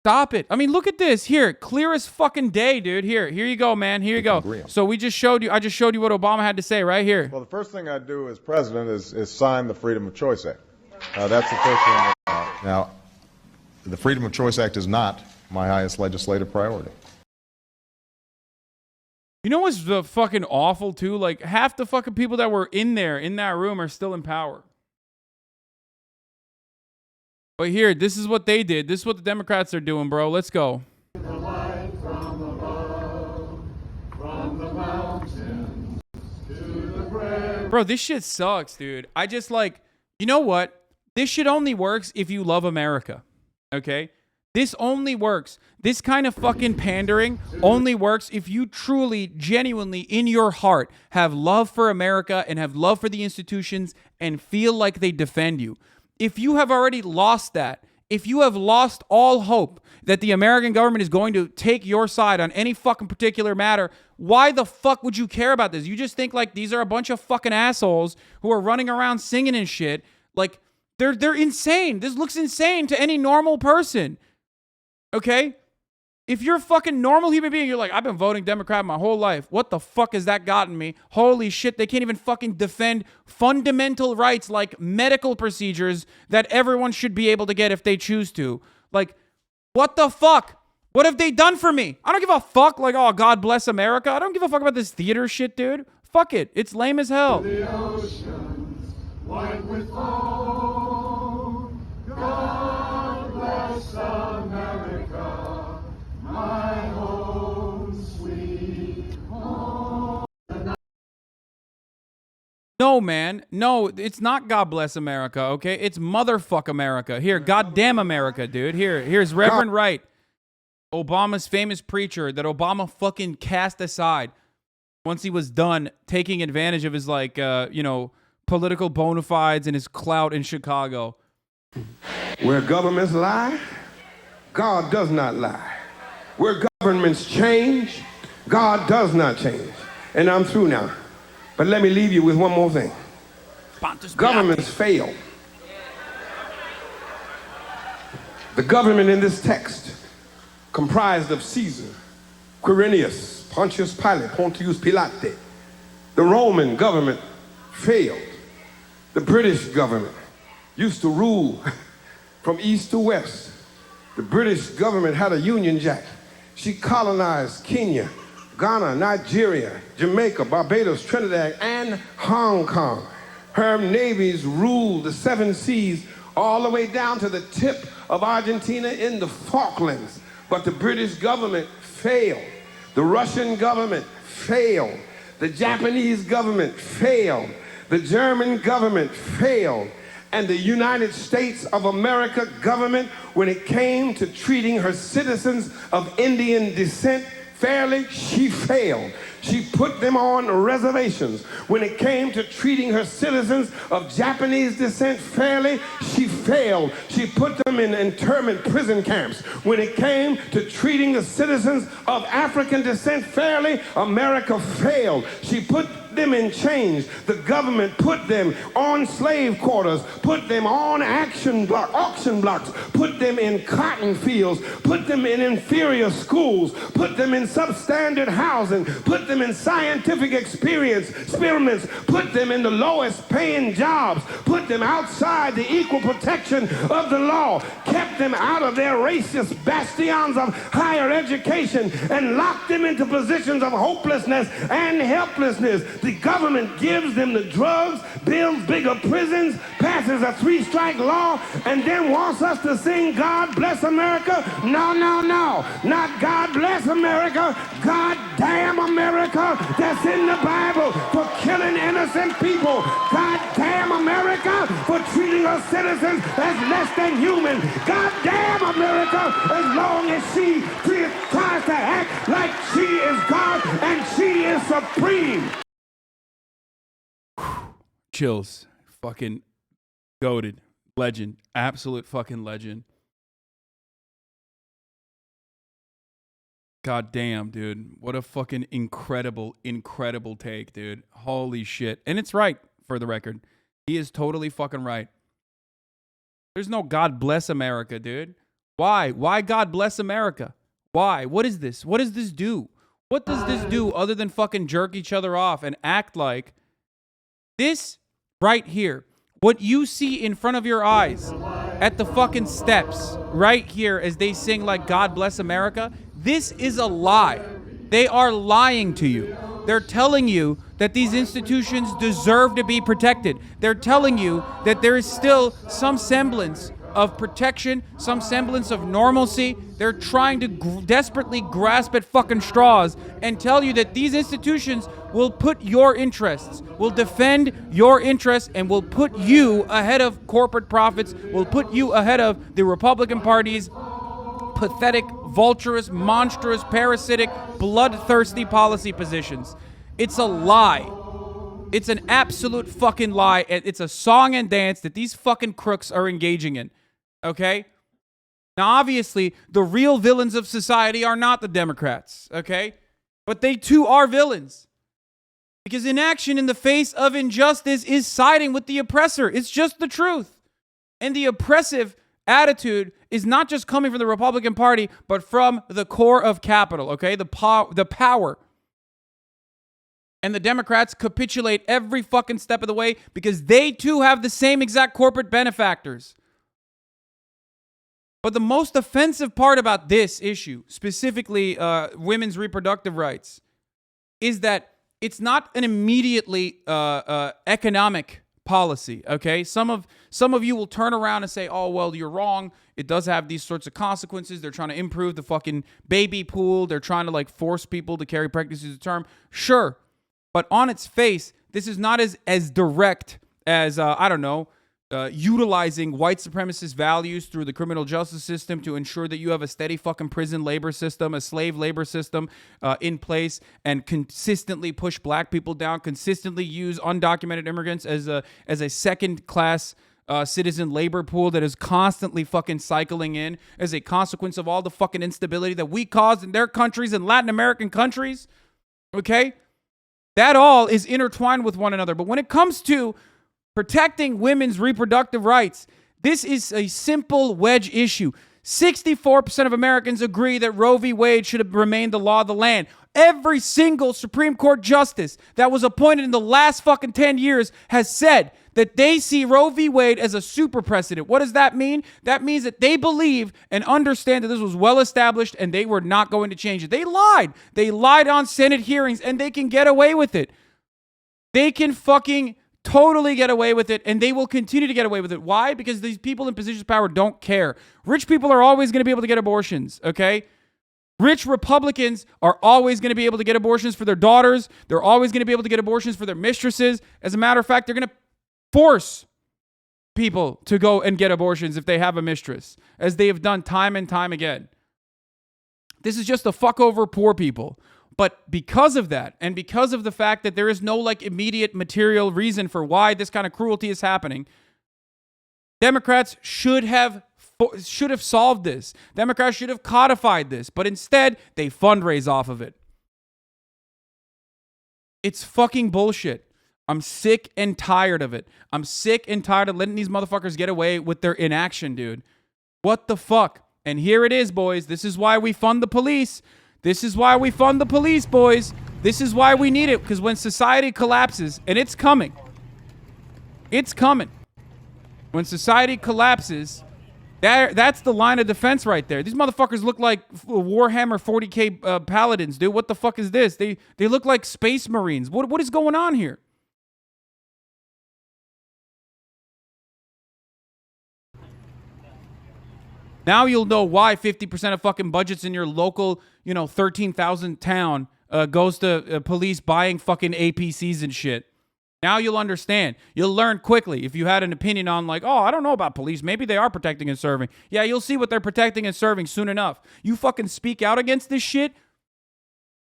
Stop it. I mean, look at this. Here, clear as fucking day, dude. Here you go, man. Here you go. So I just showed you what Obama had to say right here. Well, the first thing I'd do as president is sign the Freedom of Choice Act. That's the first thing. Now, the Freedom of Choice Act is not my highest legislative priority. You know what's fucking awful, too? Like, half the fucking people that were in that room are still in power. But here, this is what they did. This is what the Democrats are doing, bro. Let's go. Bro, this shit sucks, dude. I just you know what? This shit only works if you love America, okay? This only works. This kind of fucking pandering only works if you truly, genuinely, in your heart, have love for America and have love for the institutions and feel like they defend you. If you have already lost that, if you have lost all hope that the American government is going to take your side on any fucking particular matter, why the fuck would you care about this? You just think like these are a bunch of fucking assholes who are running around singing and shit. Like, they're insane. This looks insane to any normal person. Okay? If you're a fucking normal human being, you're like, I've been voting Democrat my whole life. What the fuck has that gotten me? Holy shit, they can't even fucking defend fundamental rights like medical procedures that everyone should be able to get if they choose to. Like, what the fuck? What have they done for me? I don't give a fuck. Like, oh, God bless America. I don't give a fuck about this theater shit, dude. Fuck it. It's lame as hell. The oceans white with foam. God bless America, my home, sweet home. No, man. No, it's not God bless America, okay? It's motherfuck America. Here, goddamn America, dude. Here's Reverend Wright, Obama's famous preacher that Obama fucking cast aside once he was done taking advantage of his, political bona fides and his clout in Chicago. Where governments lie, God does not lie. Where governments change, God does not change. And I'm through now. But let me leave you with one more thing. Governments fail. The government in this text, comprised of Caesar, Quirinius, Pontius Pilate, Pontius Pilate. The Roman government failed. The British government used to rule from east to west. The British government had a Union Jack. She colonized Kenya, Ghana, Nigeria, Jamaica, Barbados, Trinidad, and Hong Kong. Her navies ruled the 7 seas all the way down to the tip of Argentina in the Falklands. But the British government failed. The Russian government failed. The Japanese government failed. The German government failed. And the United States of America government, when it came to treating her citizens of Indian descent fairly, she failed. She put them on reservations. When it came to treating her citizens of Japanese descent fairly, she failed. She put them in internment prison camps. When it came to treating the citizens of African descent fairly, America failed. She put them in chains. The government put them on slave quarters, put them on auction blocks, put them in cotton fields, put them in inferior schools, put them in substandard housing, put them in scientific experiments, put them in the lowest paying jobs, put them outside the equal protection of the law, kept them out of their racist bastions of higher education, and locked them into positions of hopelessness and helplessness. The government gives them the drugs, builds bigger prisons, passes a 3-strike law, and then wants us to sing God Bless America? No, no, no. Not God Bless America. God damn America that's in the Bible for killing innocent people. God damn America for treating her citizens as less than human. God damn America as long as she tries to act like she is God and she is supreme. Chills. Fucking goated. Legend. Absolute fucking legend. God damn, dude. What a fucking incredible take, dude. Holy shit. And it's right, for the record. He is totally fucking right. There's no God bless America, dude. Why? Why God bless America? Why? What is this? What does this do? What does this do other than fucking jerk each other off and act like this right here? What you see in front of your eyes at the fucking steps right here as they sing like God bless America, this is a lie. They are lying to you. They're telling you that these institutions deserve to be protected. They're telling you that there is still some semblance of protection, some semblance of normalcy. They're trying to desperately grasp at fucking straws and tell you that these institutions will put your interests, will defend your interests, and will put you ahead of corporate profits, will put you ahead of the Republican Party's pathetic, vulturous, monstrous, parasitic, bloodthirsty policy positions. It's a lie. It's an absolute fucking lie. It's a song and dance that these fucking crooks are engaging in. Okay? Now, obviously, the real villains of society are not the Democrats. Okay? But they too are villains. Because inaction in the face of injustice is siding with the oppressor. It's just the truth. And the oppressive attitude is not just coming from the Republican Party, but from the core of capital, okay? The power. And the Democrats capitulate every fucking step of the way because they too have the same exact corporate benefactors. But the most offensive part about this issue, specifically women's reproductive rights, is that it's not an immediately economic policy, okay? Some of you will turn around and say, oh, well, you're wrong. It does have these sorts of consequences. They're trying to improve the fucking baby pool. They're trying to like force people to carry pregnancies to term. Sure. But on its face, this is not as direct as, utilizing white supremacist values through the criminal justice system to ensure that you have a steady fucking prison labor system, a slave labor system in place, and consistently push black people down, consistently use undocumented immigrants as a second-class citizen labor pool that is constantly fucking cycling in as a consequence of all the fucking instability that we caused in their countries and Latin American countries. Okay? That all is intertwined with one another. But when it comes to protecting women's reproductive rights, this is a simple wedge issue. 64% of Americans agree that Roe v. Wade should have remained the law of the land. Every single Supreme Court justice that was appointed in the last fucking 10 years has said that they see Roe v. Wade as a super precedent. What does that mean? That means that they believe and understand that this was well established and they were not going to change it. They lied. They lied on Senate hearings and they can get away with it. They can fucking totally get away with it, and they will continue to get away with it. Why? Because these people in positions of power don't care. Rich people are always going to be able to get abortions, okay? Rich Republicans are always going to be able to get abortions for their daughters. They're always going to be able to get abortions for their mistresses. As a matter of fact, they're going to force people to go and get abortions if they have a mistress, as they have done time and time again. This is just to fuck over poor people. But because of that, and because of the fact that there is no like immediate material reason for why this kind of cruelty is happening, Democrats should have solved this. Democrats should have codified this, but instead they fundraise off of it. It's fucking bullshit. I'm sick and tired of it. I'm sick and tired of letting these motherfuckers get away with their inaction, dude. What the fuck? And here it is, boys. This is why we fund the police. This is why we fund the police, boys. This is why we need it, because when society collapses, and it's coming. It's coming. When society collapses, that's the line of defense right there. These motherfuckers look like Warhammer 40K paladins, dude. What the fuck is this? They look like space marines. What is going on here? Now you'll know why 50% of fucking budgets in your local, 13,000 town goes to police buying fucking APCs and shit. Now you'll understand. You'll learn quickly. If you had an opinion on like, oh, I don't know about police. Maybe they are protecting and serving. Yeah, you'll see what they're protecting and serving soon enough. You fucking speak out against this shit.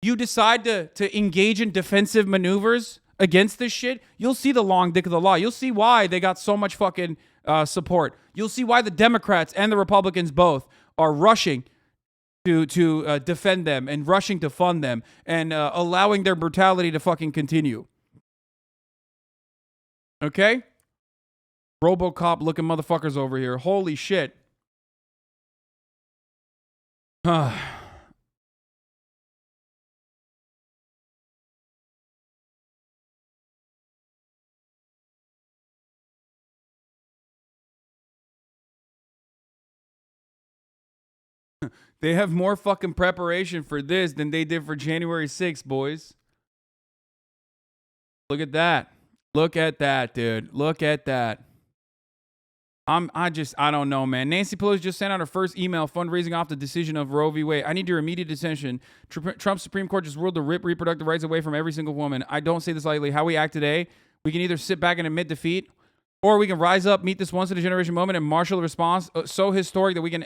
You decide to engage in defensive maneuvers against this shit. You'll see the long dick of the law. You'll see why they got so much fucking support. You'll see why the Democrats and the Republicans both are rushing to defend them and rushing to fund them and allowing their brutality to fucking continue. Okay? RoboCop looking motherfuckers over here. Holy shit. They have more fucking preparation for this than they did for January 6th, boys. Look at that. Look at that, dude. Look at that. I don't know, man. Nancy Pelosi just sent out her first email fundraising off the decision of Roe v. Wade. I need your immediate attention. Trump's Supreme Court just ruled to rip reproductive rights away from every single woman. I don't say this lightly. How we act today, we can either sit back and admit defeat, or we can rise up, meet this once-in-a-generation moment, and marshal a response so historic that we can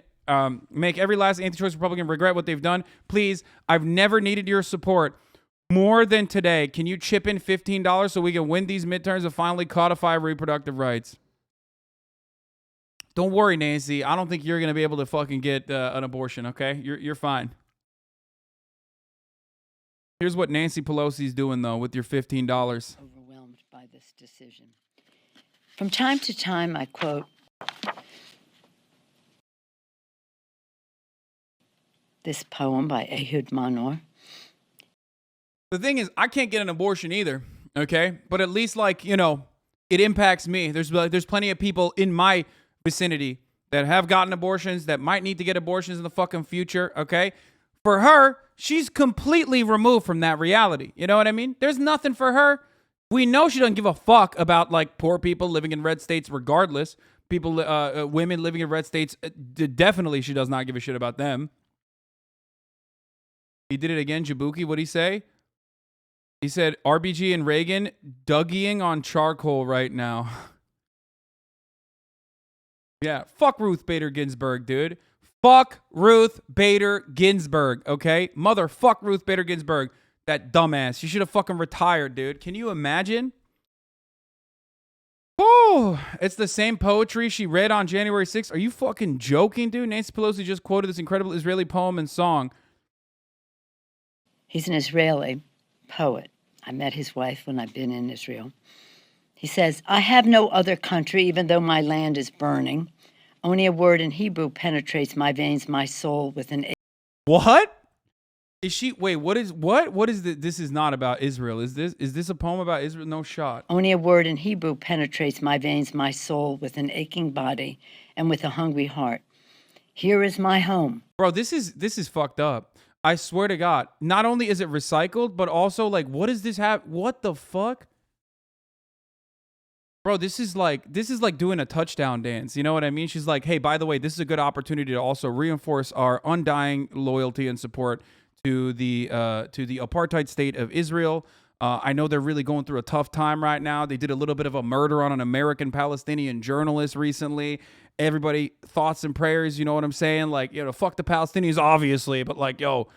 make every last anti-choice Republican regret what they've done. Please, I've never needed your support more than today. Can you chip in $15 so we can win these midterms and finally codify reproductive rights? Don't worry, Nancy. I don't think you're going to be able to fucking get an abortion, okay? You're fine. Here's what Nancy Pelosi's doing, though, with your $15. Overwhelmed by this decision. From time to time, I quote this poem by Ehud Manor. The thing is, I can't get an abortion either, okay? But at least, like, you know, it impacts me. There's plenty of people in my vicinity that have gotten abortions, that might need to get abortions in the fucking future, okay? For her, she's completely removed from that reality. You know what I mean? There's nothing for her. We know she doesn't give a fuck about, like, poor people living in red states regardless. People, women living in red states, definitely she does not give a shit about them. He did it again, Jabuki. What'd he say? He said, RBG and Reagan Dougieing on charcoal right now. Yeah, fuck Ruth Bader Ginsburg, dude. Fuck Ruth Bader Ginsburg, okay? Motherfuck Ruth Bader Ginsburg. That dumbass. She should have fucking retired, dude. Can you imagine? Oh, it's the same poetry she read on January 6th. Are you fucking joking, dude? Nancy Pelosi just quoted this incredible Israeli poem and song. He's an Israeli poet. I met his wife when I've been in Israel. He says, I have no other country, even though my land is burning. Only a word in Hebrew penetrates my veins, my soul with an... What? Is she... Wait, what is... What is the... This is not about Israel. Is this a poem about Israel? No shot. Only a word in Hebrew penetrates my veins, my soul with an aching body and with a hungry heart. Here is my home. Bro, this is fucked up. I swear to God. Not only is it recycled, but also, like, what does this have? What the fuck? Bro, this is like doing a touchdown dance. You know what I mean? She's like, hey, by the way, this is a good opportunity to also reinforce our undying loyalty and support to the apartheid state of Israel. I know they're really going through a tough time right now. They did a little bit of a murder on an American Palestinian journalist recently. Everybody, thoughts and prayers, you know what I'm saying? Like, you know, fuck the Palestinians, obviously, but like, yo,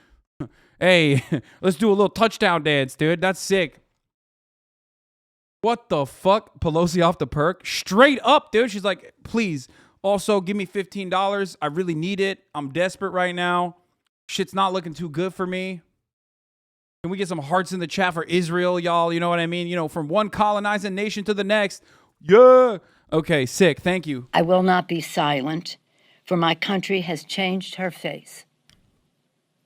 hey, let's do a little touchdown dance, dude. That's sick. What the fuck? Pelosi off the perk? Straight up, dude. She's like, please, also give me $15. I really need it. I'm desperate right now. Shit's not looking too good for me. Can we get some hearts in the chat for Israel, y'all? You know what I mean? You know, from one colonizing nation to the next. Yeah. Okay, sick. Thank you. I will not be silent, for my country has changed her face.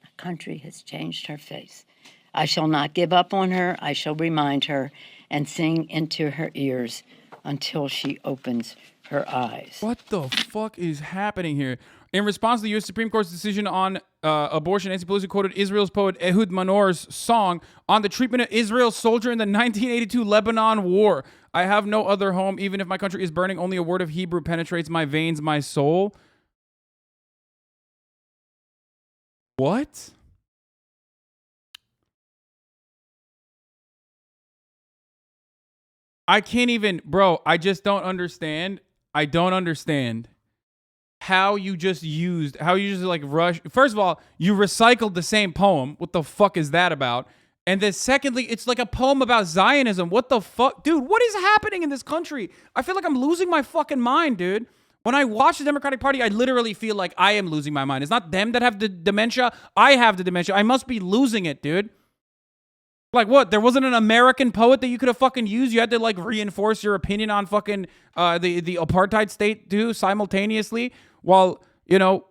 My country has changed her face. I shall not give up on her. I shall remind her and sing into her ears until she opens her eyes. What the fuck is happening here? In response to the U.S. Supreme Court's decision on abortion, Nancy Pelosi quoted Israel's poet Ehud Manor's song on the treatment of Israel's soldier in the 1982 Lebanon War. I have no other home, even if my country is burning. Only a word of Hebrew penetrates my veins, my soul. What? I can't even, bro, I just don't understand. I don't understand how you just like rush. First of all, you recycled the same poem. What the fuck is that about? And then secondly, it's like a poem about Zionism. What the fuck? Dude, what is happening in this country? I feel like I'm losing my fucking mind, dude. When I watch the Democratic Party, I literally feel like I am losing my mind. It's not them that have the dementia. I have the dementia. I must be losing it, dude. Like what? There wasn't an American poet that you could have fucking used? You had to like reinforce your opinion on fucking the apartheid state too simultaneously while, you know,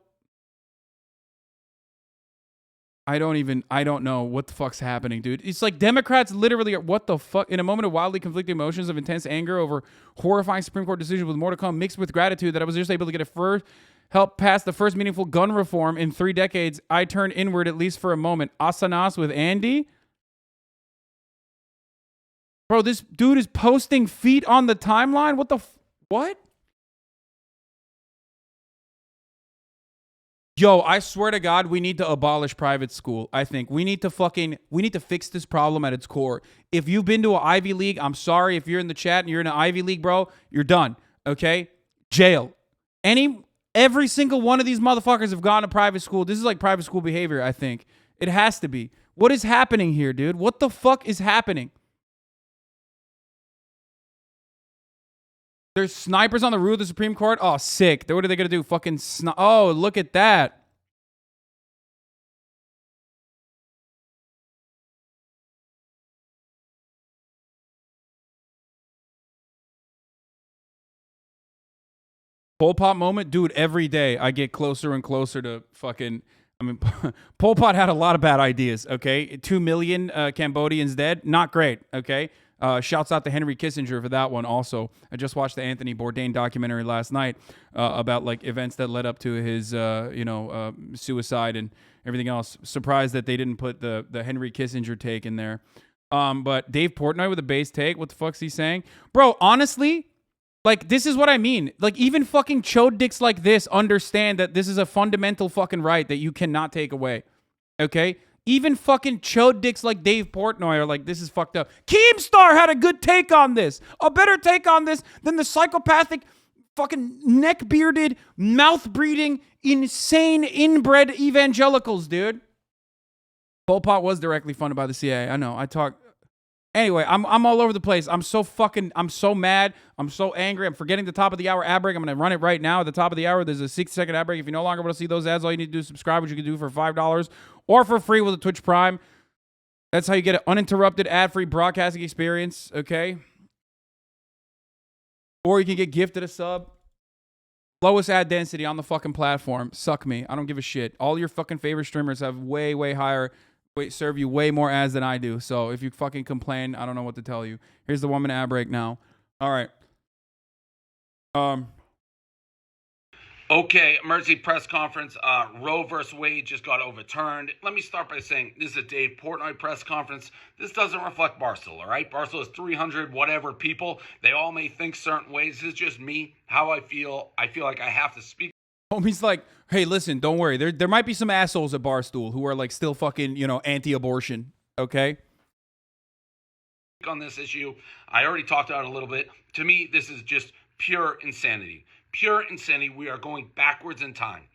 I don't know what the fuck's happening, dude. It's like Democrats literally are, what the fuck? In a moment of wildly conflicting emotions of intense anger over horrifying Supreme Court decisions with more to come, mixed with gratitude that I was just able to get help pass the first meaningful gun reform in 3 decades, I turned inward at least for a moment. Asanas with Andy? Bro, this dude is posting feet on the timeline? What the what? Yo, I swear to God, we need to abolish private school. I think we need to fix this problem at its core. If you've been to an Ivy League, I'm sorry. If you're in the chat and you're in an Ivy League, bro, you're done. Okay? Jail. Every single one of these motherfuckers have gone to private school. This is like private school behavior, I think. It has to be. What is happening here, dude? What the fuck is happening? There's snipers on the roof of the Supreme Court. Oh, sick. What are they going to do? Fucking oh, look at that. Pol Pot moment? Dude, every day I get closer and closer to fucking... I mean, Pol Pot had a lot of bad ideas, okay? 2 million Cambodians dead. Not great, okay? Shouts out to Henry Kissinger for that one also. I just watched the Anthony Bourdain documentary last night about like events that led up to his, suicide and everything else. Surprised that they didn't put the Henry Kissinger take in there. But Dave Portnoy with a base take. What the fuck's he saying? Bro, honestly, like, this is what I mean. Like, even fucking chode dicks like this understand that this is a fundamental fucking right that you cannot take away. Okay? Even fucking chode dicks like Dave Portnoy are like, this is fucked up. Keemstar had a good take on this. A better take on this than the psychopathic, fucking neck-bearded, mouth-breeding, insane, inbred evangelicals, dude. Pol Pot was directly funded by the CIA. I know. Anyway, I'm all over the place. I'm so mad. I'm so angry. I'm forgetting the top of the hour ad break. I'm going to run it right now. At the top of the hour, there's a 60-second ad break. If you no longer want to see those ads, all you need to do is subscribe, which you can do for $5 or for free with a Twitch Prime. That's how you get an uninterrupted ad-free broadcasting experience, okay? Or you can get gifted a sub. Lowest ad density on the fucking platform. Suck me. I don't give a shit. All your fucking favorite streamers have way, way higher... serve you way more ads than I do. So if you fucking complain, I don't know what to tell you. Here's the 1 minute ad break now. All right. Okay, emergency press conference. Roe versus Wade just got overturned. Let me start by saying this is a Dave Portnoy press conference. This doesn't reflect Barstool, all right? Barstool has 300 whatever people. They all may think certain ways. This is just me, how I feel. I feel like I have to speak. Homie's like, hey, listen, don't worry. There might be some assholes at Barstool who are like still fucking, anti-abortion, okay? On this issue, I already talked about it a little bit. To me, this is just pure insanity. Pure insanity. We are going backwards in time.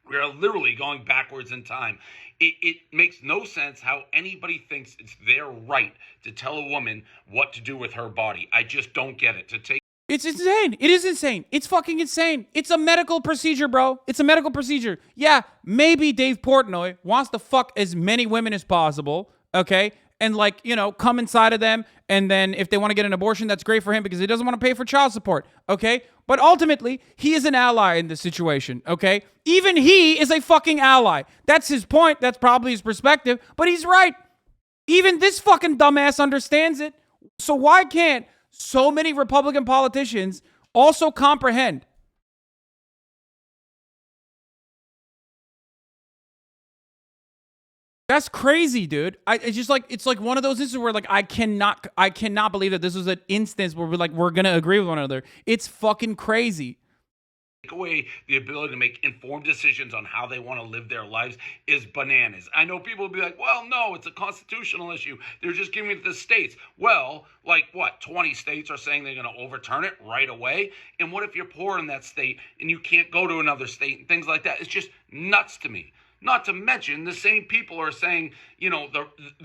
We are literally going backwards in time. It makes no sense how anybody thinks it's their right to tell a woman what to do with her body. I just don't get it. It's insane. It is insane. It's fucking insane. It's a medical procedure, bro. It's a medical procedure. Yeah, maybe Dave Portnoy wants to fuck as many women as possible, okay? And come inside of them. And then if they want to get an abortion, that's great for him because he doesn't want to pay for child support, okay? But ultimately, he is an ally in this situation, okay? Even he is a fucking ally. That's his point. That's probably his perspective. But he's right. Even this fucking dumbass understands it. So why can't so many Republican politicians also comprehend? That's crazy, dude. It's like one of those instances where I cannot believe that this was an instance where we're gonna agree with one another. It's fucking crazy. away the ability to make informed decisions on how they want to live their lives is bananas. I know people will be like, well, no, it's a constitutional issue. They're just giving it to the states. Well, like what, 20 states are saying they're going to overturn it right away? And what if you're poor in that state and you can't go to another state and things like that? It's just nuts to me. Not to mention, the same people are saying, you know,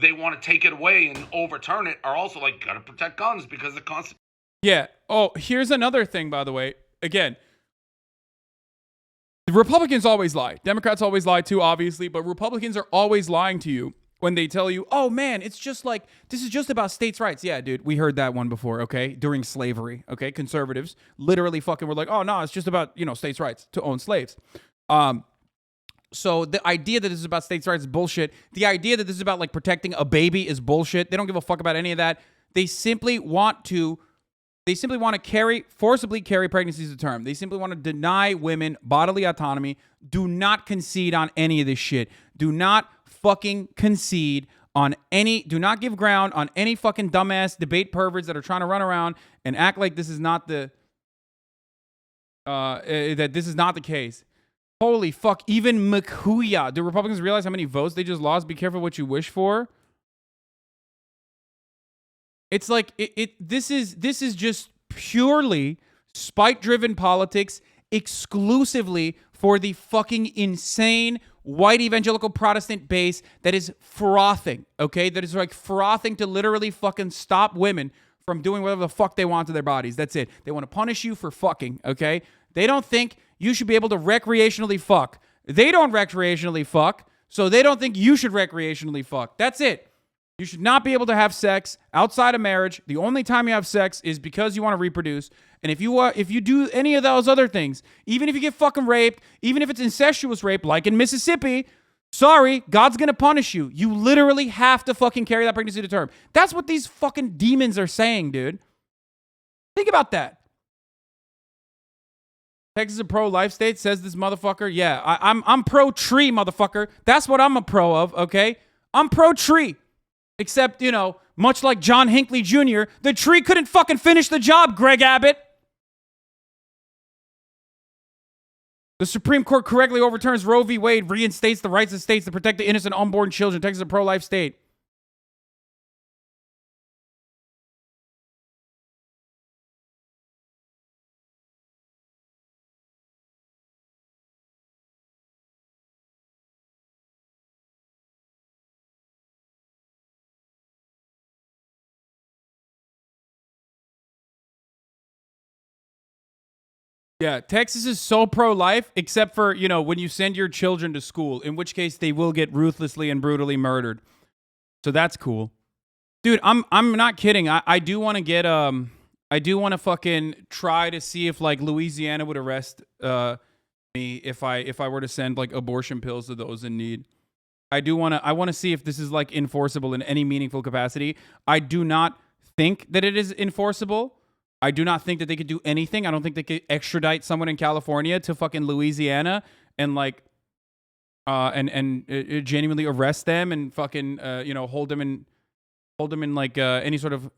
they want to take it away and overturn it are also like, got to protect guns because the Constitution. Yeah. Oh, here's another thing, by the way. Again, the Republicans always lie. Democrats always lie too, obviously, but Republicans are always lying to you when they tell you, oh man, it's just like, this is just about states' rights. Yeah, dude, we heard that one before, okay? During slavery, okay? Conservatives literally fucking were like, oh no, it's just about, you know, states' rights to own slaves. So the idea that this is about states' rights is bullshit. The idea that this is about like protecting a baby is bullshit. They don't give a fuck about any of that. They simply want to forcibly carry pregnancies to term. They simply want to deny women bodily autonomy. Do not concede on any of this shit. Do not fucking concede on any, do not give ground on any fucking dumbass debate perverts that are trying to run around and act like this is not the, that this is not the case. Holy fuck, even Makuya. Do Republicans realize how many votes they just lost? Be careful what you wish for. It's like this is just purely spite-driven politics exclusively for the fucking insane white evangelical Protestant base that is frothing, okay? That is like frothing to literally fucking stop women from doing whatever the fuck they want to their bodies. That's it. They want to punish you for fucking, okay? They don't think you should be able to recreationally fuck. They don't recreationally fuck, so they don't think you should recreationally fuck. That's it. You should not be able to have sex outside of marriage. The only time you have sex is because you want to reproduce. And if you do any of those other things, even if you get fucking raped, even if it's incestuous rape, like in Mississippi, sorry, God's going to punish you. You literally have to fucking carry that pregnancy to term. That's what these fucking demons are saying, dude. Think about that. Texas is a pro-life state, says this motherfucker. Yeah, I'm pro-tree, motherfucker. That's what I'm a pro of, okay? I'm pro-tree. Except, you know, much like John Hinckley Jr., the tree couldn't fucking finish the job, Greg Abbott. The Supreme Court correctly overturns Roe v. Wade, reinstates the rights of states to protect the innocent unborn children. Texas is a pro-life state. Yeah, Texas is so pro-life, except for, you know, when you send your children to school, in which case they will get ruthlessly and brutally murdered. So that's cool. Dude, I'm not kidding. I do want to get, I do want to fucking try to see if, like, Louisiana would arrest me if I were to send, like, abortion pills to those in need. I want to see if this is, like, enforceable in any meaningful capacity. I do not think that it is enforceable. I do not think that they could do anything. I don't think they could extradite someone in California to fucking Louisiana and like, genuinely arrest them and fucking, you know, hold them in like any sort of,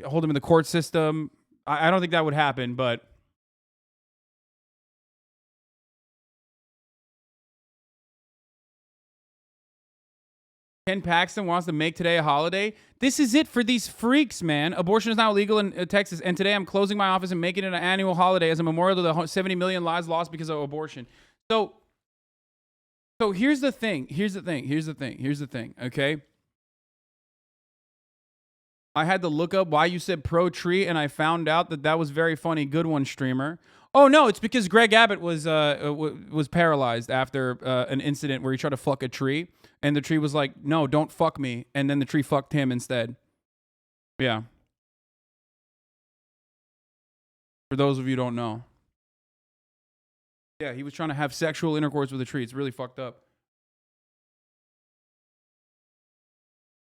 hold them in the court system. I don't think that would happen, but. Ken Paxton wants to make today a holiday. This is it for these freaks, man. Abortion is now illegal in Texas, and today I'm closing my office and making it an annual holiday as a memorial to the 70 million lives lost because of abortion. So here's the thing. Okay. I had to look up why you said pro-tree, and I found out that was very funny. Good one, streamer. Oh no, it's because Greg Abbott was paralyzed after an incident where he tried to fuck a tree, and the tree was like, "No, don't fuck me," and then the tree fucked him instead. Yeah. For those of you who don't know. Yeah, he was trying to have sexual intercourse with a tree. It's really fucked up.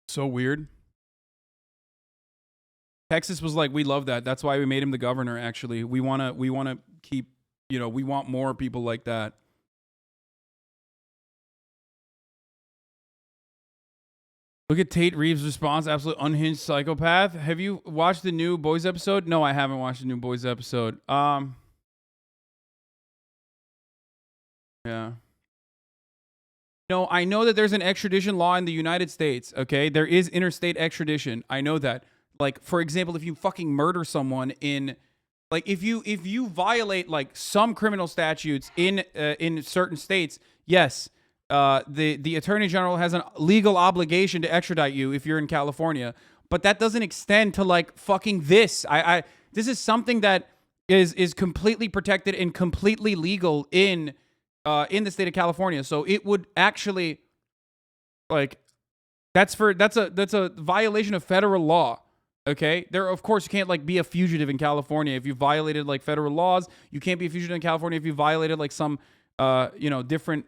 So weird. Texas was like, we love that. That's why we made him the governor, actually. We want to keep, you know, we want more people like that. Look at Tate Reeves' response. Absolute unhinged psychopath. Have you watched the new Boys episode? No, I haven't watched the new Boys episode. Yeah. No, I know that there's an extradition law in the United States, okay? There is interstate extradition. I know that. Like, for example, if you fucking murder someone in, like, if you violate like some criminal statutes in certain states, yes, the Attorney General has a legal obligation to extradite you if you're in California, but that doesn't extend to like fucking this. This is something that is completely protected and completely legal in the state of California. So it would actually, like, that's a violation of federal law. Okay, there, of course, you can't like be a fugitive in California if you violated like federal laws. You can't be a fugitive in California if you violated like some different.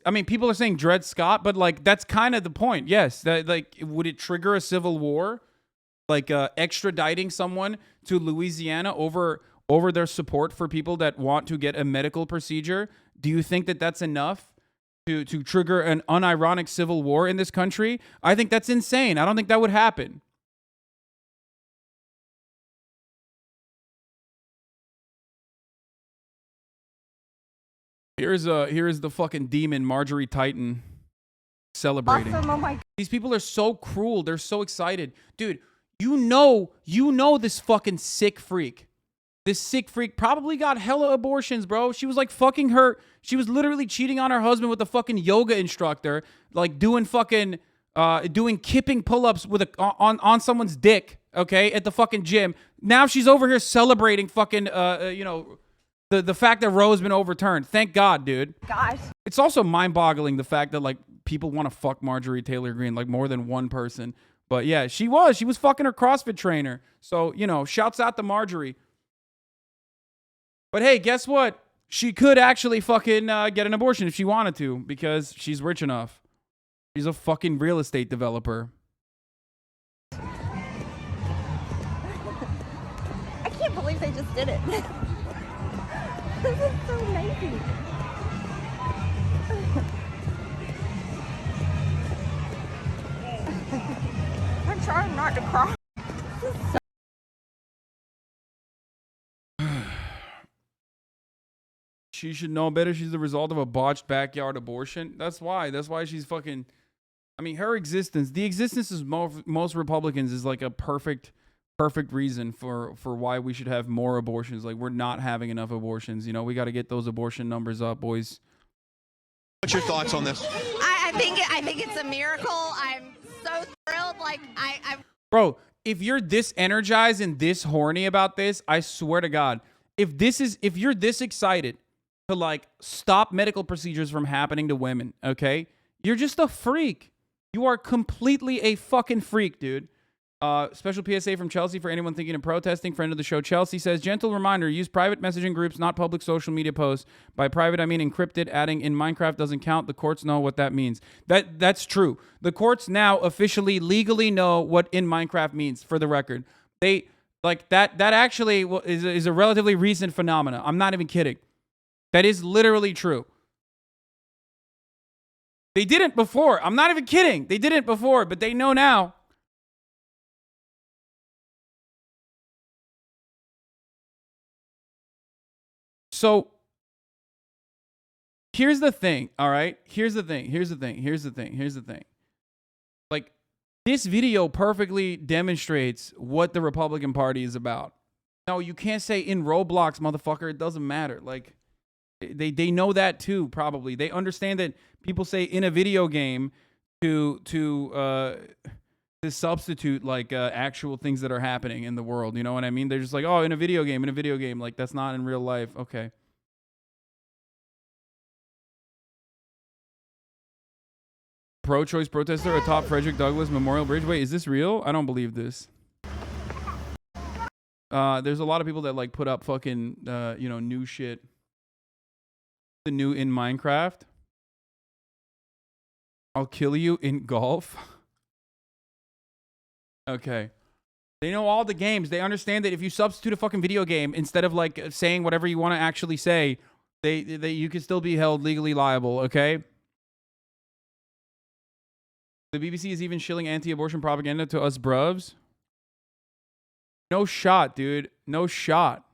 I mean, people are saying Dred Scott, but like that's kind of the point. Yes, that, like, would it trigger a civil war, like extraditing someone to Louisiana over their support for people that want to get a medical procedure? Do you think that that's enough to trigger an unironic civil war in this country? I think that's insane. I don't think that would happen. Here is the fucking demon Marjorie Titan celebrating. Awesome, oh my. These people are so cruel. They're so excited. Dude, you know this fucking sick freak. This sick freak probably got hella abortions, bro. She was like fucking her. She was literally cheating on her husband with a fucking yoga instructor, like doing fucking kipping pull-ups with on someone's dick, okay, at the fucking gym. Now she's over here celebrating fucking the fact that Roe's been overturned. Thank God, dude. Gosh. It's also mind-boggling the fact that like people want to fuck Marjorie Taylor Greene, like more than one person. But yeah, she was fucking her CrossFit trainer. So, shouts out to Marjorie. But hey, guess what? She could actually fucking get an abortion if she wanted to, because she's rich enough. She's a fucking real estate developer. I can't believe they just did it. This is so amazing. I'm trying not to cry. She should know better. She's the result of a botched backyard abortion. That's why she's fucking. I mean, her existence, the existence of most Republicans is like a perfect reason for why we should have more abortions. Like, we're not having enough abortions. We got to get those abortion numbers up, boys. What's your thoughts on this? I think it's a miracle. I'm so thrilled. Like Bro, if you're this energized and this horny about this, I swear to God, if you're this excited to like stop medical procedures from happening to women, okay? You're just a freak. You are completely a fucking freak, dude. Special PSA from Chelsea for anyone thinking of protesting. Friend of the show, Chelsea says, gentle reminder, use private messaging groups, not public social media posts. By private, I mean encrypted, adding in Minecraft doesn't count. The courts know what that means. That's true. The courts now officially, legally know what in Minecraft means, for the record. They, like, that actually is a relatively recent phenomena. I'm not even kidding. That is literally true. They didn't before. I'm not even kidding. They didn't before, but they know now. So here's the thing, all right? Here's the thing. Like, this video perfectly demonstrates what the Republican Party is about. No, you can't say in Roblox, motherfucker. It doesn't matter. Like, they know that too, probably. They understand that people say in a video game to substitute like actual things that are happening in the world. You know what I mean? They're just like, oh, in a video game. Like, that's not in real life. Okay. Pro-choice protester atop Frederick Douglass Memorial Bridge. Wait, is this real? I don't believe this. There's a lot of people that like put up fucking new shit. The new in Minecraft. I'll kill you in golf. Okay. They know all the games. They understand that if you substitute a fucking video game instead of like saying whatever you want to actually say, you can still be held legally liable, okay? The BBC is even shilling anti-abortion propaganda to us bruvs. No shot, dude. No shot.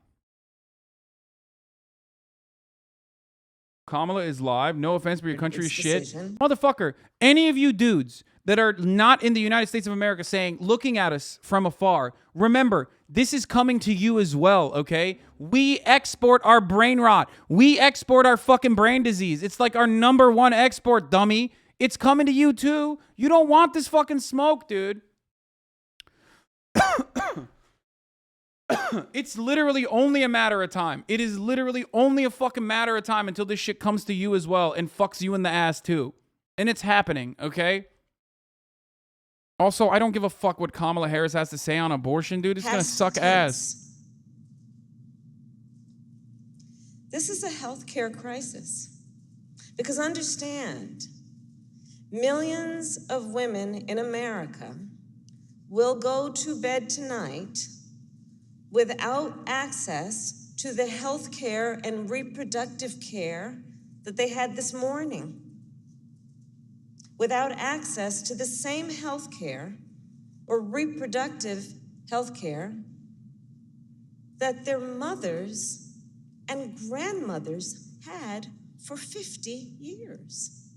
Kamala is live. No offense, but your country is shit. Decision. Motherfucker, any of you dudes that are not in the United States of America saying, looking at us from afar, remember, this is coming to you as well, okay? We export our brain rot. We export our fucking brain disease. It's like our #1 export, dummy. It's coming to you too. You don't want this fucking smoke, dude. It's literally only a matter of time. It is literally only a fucking matter of time until this shit comes to you as well and fucks you in the ass too. And it's happening, okay? Also, I don't give a fuck what Kamala Harris has to say on abortion, dude. It's gonna suck ass. This is a healthcare crisis. Because understand, millions of women in America will go to bed tonight without access to the health care and reproductive care that they had this morning, without access to the same health care or reproductive health care that their mothers and grandmothers had for 50 years.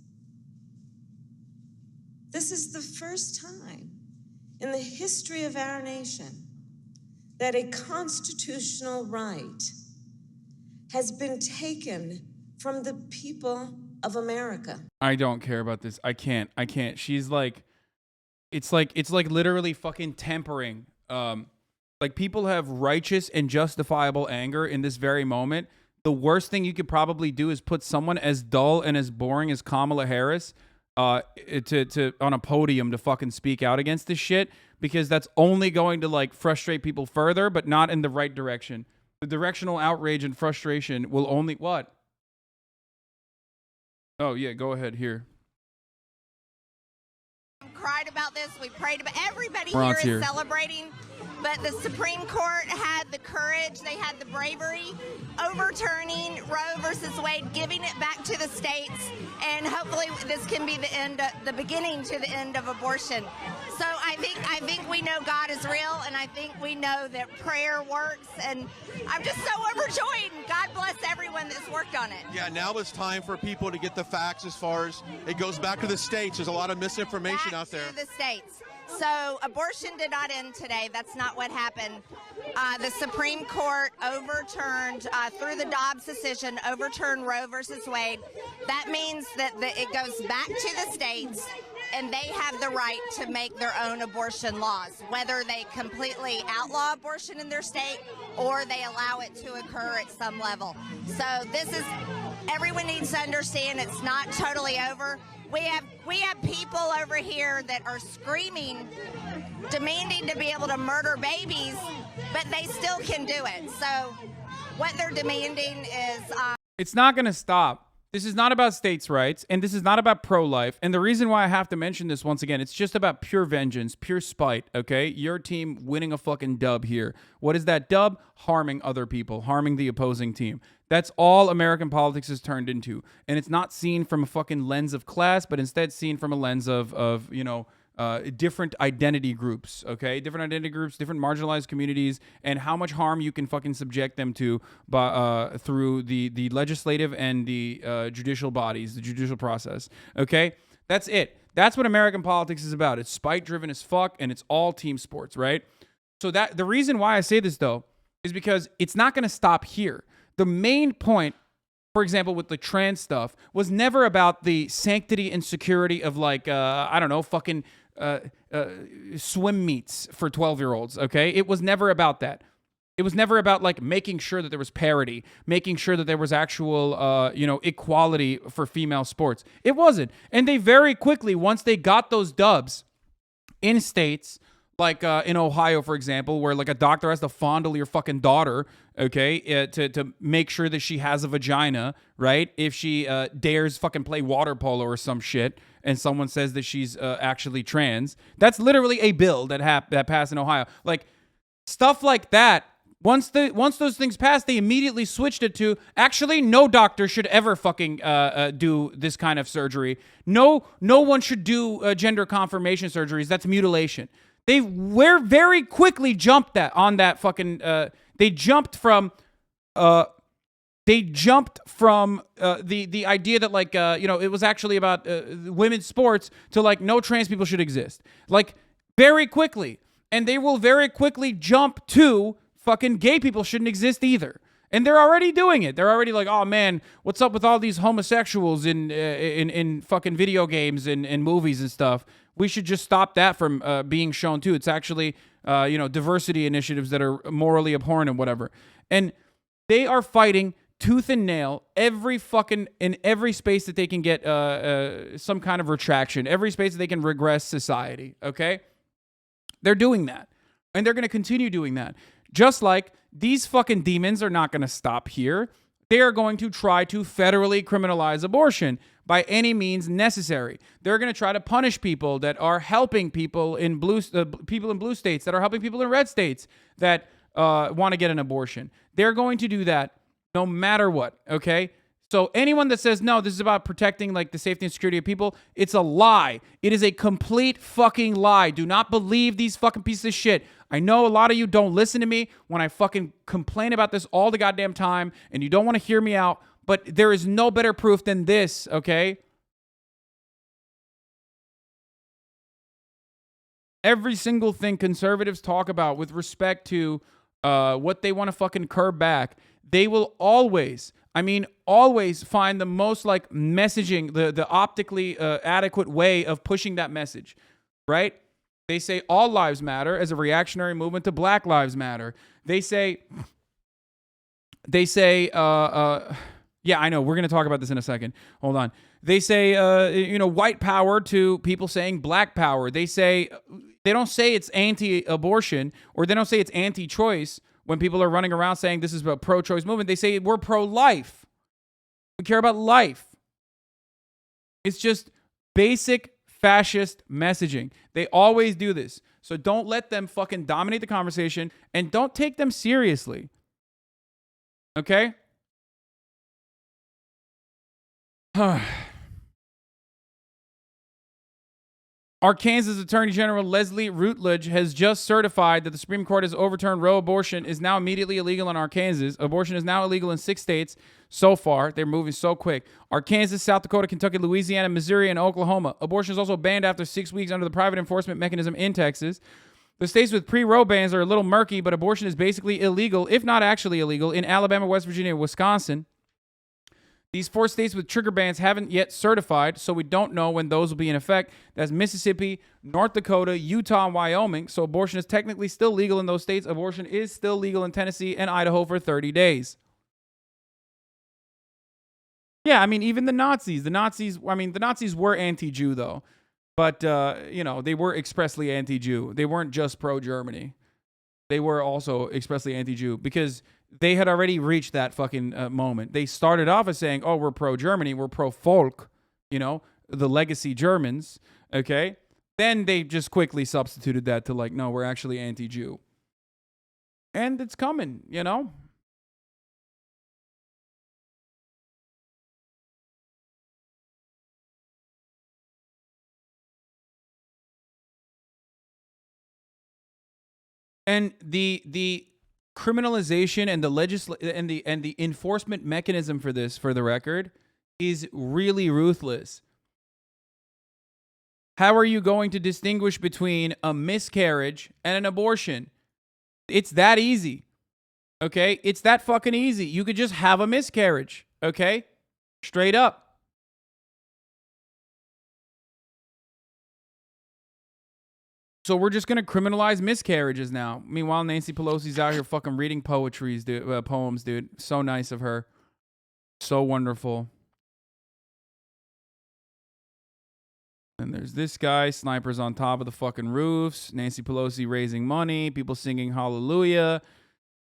This is the first time in the history of our nation that a constitutional right has been taken from the people of America. I don't care about this. I can't. She's like, it's like literally fucking tempering. Like people have righteous and justifiable anger in this very moment. The worst thing you could probably do is put someone as dull and as boring as Kamala Harris to on a podium to fucking speak out against this shit, because that's only going to like frustrate people further, but not in the right direction. The directional outrage and frustration will only what? Oh yeah, go ahead here. Cried about this. We prayed about. Everybody Ron's here is here. celebrating, but the Supreme Court had the courage. They had the bravery, overturning Roe versus Wade, giving it back to the states, and hopefully this can be the end, the beginning to the end of abortion. So I think we know God is real, and I think we know that prayer works, and I'm just so overjoyed. And God bless everyone that's worked on it. Yeah, now it's time for people to get the facts as far as it goes back to the states. There's a lot of misinformation out there. To the states. So abortion did not end today. That's not what happened. The Supreme Court overturned, through the Dobbs decision, overturned Roe versus Wade. That means that it goes back to the states, and they have the right to make their own abortion laws, whether they completely outlaw abortion in their state or they allow it to occur at some level. So everyone needs to understand it's not totally over. We have people over here that are screaming, demanding to be able to murder babies, but they still can do it. So what they're demanding is... It's not going to stop. This is not about states' rights, and this is not about pro-life. And the reason why I have to mention this once again, it's just about pure vengeance, pure spite, okay? Your team winning a fucking dub here. What is that dub? Harming other people, harming the opposing team. That's all American politics has turned into. And it's not seen from a fucking lens of class, but instead seen from a lens of you know, different identity groups, okay? Different identity groups, different marginalized communities, and how much harm you can fucking subject them to by, through the legislative and the judicial bodies, the judicial process, okay? That's it. That's what American politics is about. It's spite-driven as fuck, and it's all team sports, right? So that the reason why I say this, though, is because it's not going to stop here. The main point, for example, with the trans stuff, was never about the sanctity and security of, like, I don't know, fucking swim meets for 12-year-olds, okay? It was never about that. It was never about, like, making sure that there was parity, making sure that there was actual, you know, equality for female sports. It wasn't. And they very quickly, once they got those dubs in states, like in Ohio, for example, where, like, a doctor has to fondle your fucking daughter, okay, to make sure that she has a vagina, right? If she dares fucking play water polo or some shit, and someone says that she's actually trans, that's literally a bill that passed in Ohio. Like, stuff like that. Once those things passed, they immediately switched it to, actually, no doctor should ever fucking do this kind of surgery. No one should do gender confirmation surgeries. That's mutilation. They very quickly jumped on that fucking. They jumped from They jumped from the idea that like it was actually about women's sports to like no trans people should exist, like very quickly, and they will very quickly jump to fucking gay people shouldn't exist either, and they're already doing it. They're already like, oh man, what's up with all these homosexuals in fucking video games and movies and stuff? We should just stop that from being shown too. It's actually diversity initiatives that are morally abhorrent and whatever, and they are fighting tooth and nail in every space that they can get some kind of retraction, every space that they can regress society, okay? They're doing that, and they're going to continue doing that. Just like these fucking demons are not going to stop here. They are going to try to federally criminalize abortion by any means necessary. They're going to try to punish people that are helping people in blue states, that are helping people in red states that want to get an abortion. They're going to do that no matter what, okay? So anyone that says, no, this is about protecting like the safety and security of people, it's a lie. It is a complete fucking lie. Do not believe these fucking pieces of shit. I know a lot of you don't listen to me when I fucking complain about this all the goddamn time, and you don't want to hear me out, but there is no better proof than this, okay? Every single thing conservatives talk about with respect to what they want to fucking curb back, they will always find the most like messaging, the optically adequate way of pushing that message, right? They say all lives matter as a reactionary movement to Black Lives Matter. They say, yeah, I know. We're going to talk about this in a second. Hold on. They say, white power to people saying black power. They don't say it's anti-abortion, or they don't say it's anti-choice when people are running around saying this is a pro-choice movement. They say we're pro-life. We care about life. It's just basic fascist messaging. They always do this. So don't let them fucking dominate the conversation, and don't take them seriously. Okay? Arkansas Attorney General Leslie Rutledge has just certified that the Supreme Court has overturned Roe abortion is now immediately illegal in Arkansas. Abortion is now illegal in 6 states so far. They're moving so quick. Arkansas, South Dakota, Kentucky, Louisiana, Missouri, and Oklahoma. Abortion is also banned after 6 weeks under the private enforcement mechanism in Texas. The states with pre-Roe bans are a little murky, but abortion is basically illegal, if not actually illegal, in Alabama, West Virginia, and Wisconsin. These 4 states with trigger bans haven't yet certified, so we don't know when those will be in effect. That's Mississippi, North Dakota, Utah, and Wyoming. So abortion is technically still legal in those states. Abortion is still legal in Tennessee and Idaho for 30 days. Yeah, I mean, even the Nazis were anti-Jew, though. But, they were expressly anti-Jew. They weren't just pro-Germany. They were also expressly anti-Jew because they had already reached that fucking moment. They started off as saying, oh, we're pro-Germany, we're pro-folk, the legacy Germans, okay? Then they just quickly substituted that to like, no, we're actually anti-Jew. And it's coming, And the criminalization and the enforcement mechanism for this, for the record, is really ruthless. How are you going to distinguish between a miscarriage and an abortion? It's that easy. Okay? It's that fucking easy. You could just have a miscarriage. Okay? Straight up. So we're just going to criminalize miscarriages now. Meanwhile, Nancy Pelosi's out here fucking reading poems, dude. So nice of her. So wonderful. And there's this guy, snipers on top of the fucking roofs. Nancy Pelosi raising money. People singing hallelujah.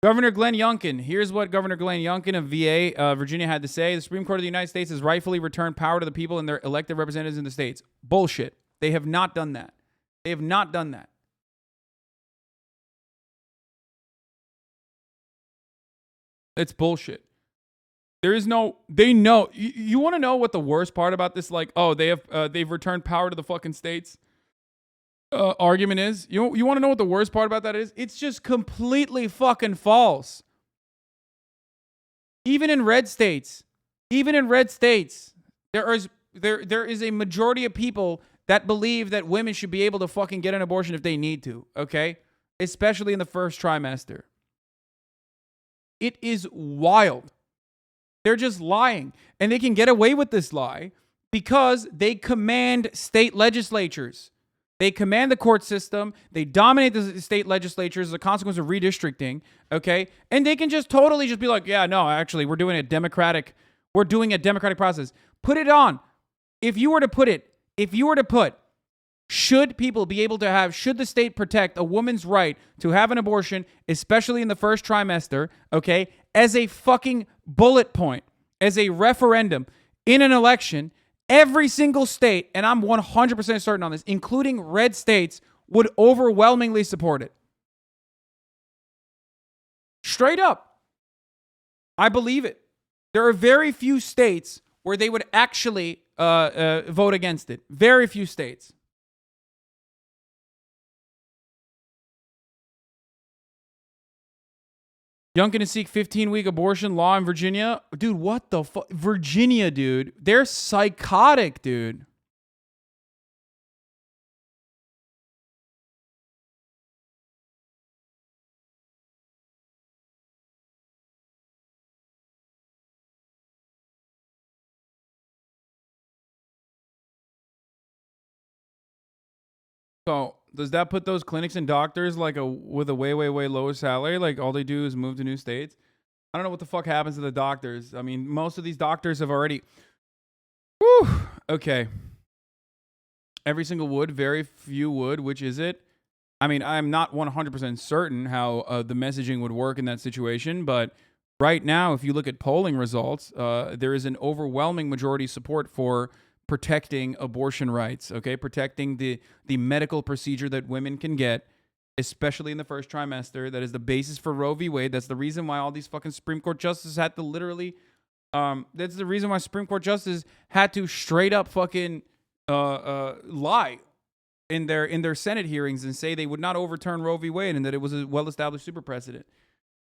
Governor Glenn Youngkin. Here's what Governor Glenn Youngkin of VA, Virginia, had to say. The Supreme Court of the United States has rightfully returned power to the people and their elected representatives in the states. Bullshit. They have not done that. They have not done that. It's bullshit. There is no, they know. You want to know what the worst part about this, like, oh, they've returned power to the fucking states argument is? You want to know what the worst part about that is? It's just completely fucking false. Even in red states, there is a majority of people that believe that women should be able to fucking get an abortion if they need to, okay? Especially in the first trimester. It is wild. They're just lying. And they can get away with this lie because they command state legislatures. They command the court system. They dominate the state legislatures as a consequence of redistricting, okay? And they can just totally just be like, yeah, no, actually, we're doing a democratic process. Put it on. If you were to put, should the state protect a woman's right to have an abortion, especially in the first trimester, okay, as a fucking bullet point, as a referendum in an election, every single state, and I'm 100% certain on this, including red states, would overwhelmingly support it. Straight up. I believe it. There are very few states where they would actually vote against it. Very few states. Young can seek 15-week abortion law in Virginia. Dude, what the fuck? Virginia, dude. They're psychotic, dude. So, does that put those clinics and doctors like with a way lower salary? Like all they do is move to new states? I don't know what the fuck happens to the doctors. I mean, most of these doctors have already... Whew. Okay. Every single would, very few would. Which is it? I mean, I'm not 100% certain how the messaging would work in that situation, but right now, if you look at polling results, there is an overwhelming majority support for protecting abortion rights, okay? Protecting the medical procedure that women can get, especially in the first trimester. That is the basis for Roe v. Wade. That's the reason why all these fucking Supreme Court justices had to literally... that's the reason why Supreme Court justices had to straight up fucking lie in their Senate hearings and say they would not overturn Roe v. Wade and that it was a well-established super precedent.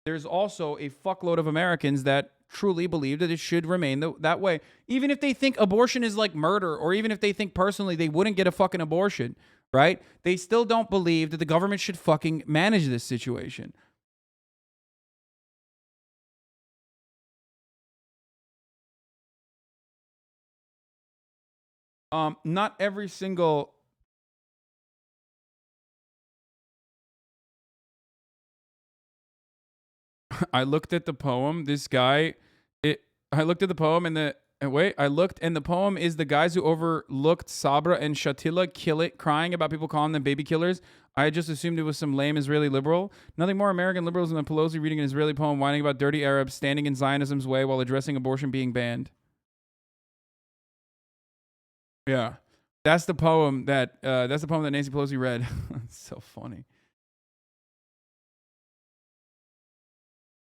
There's also a fuckload of Americans that truly believe that it should remain that way. Even if they think abortion is like murder, or even if they think personally they wouldn't get a fucking abortion, right? They still don't believe that the government should fucking manage this situation. Not every single... I looked at the poem. This guy, I looked at the poem and the poem is the guys who overlooked Sabra and Shatila crying about people calling them baby killers. I just assumed it was some lame Israeli liberal. Nothing more American liberals than Pelosi reading an Israeli poem whining about dirty Arabs standing in Zionism's way while addressing abortion being banned. Yeah, that's the poem that Nancy Pelosi read. It's so funny.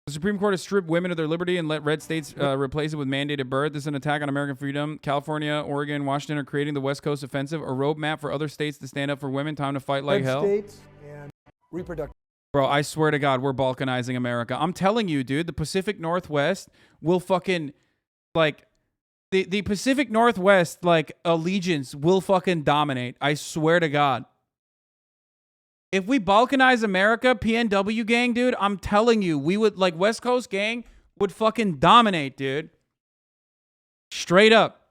The Supreme Court has stripped women of their liberty and let red states replace it with mandated birth. This is an attack on American freedom. California, Oregon, Washington are creating the West Coast Offensive, a roadmap for other states to stand up for women. Time to fight like hell. States and reproductive. Bro, I swear to God, we're balkanizing America. I'm telling you, dude, the Pacific Northwest will fucking, like, the Pacific Northwest, like, allegiance will fucking dominate. I swear to God. If we balkanize America, PNW gang, dude, I'm telling you, we would, like, West Coast gang would fucking dominate, dude. Straight up.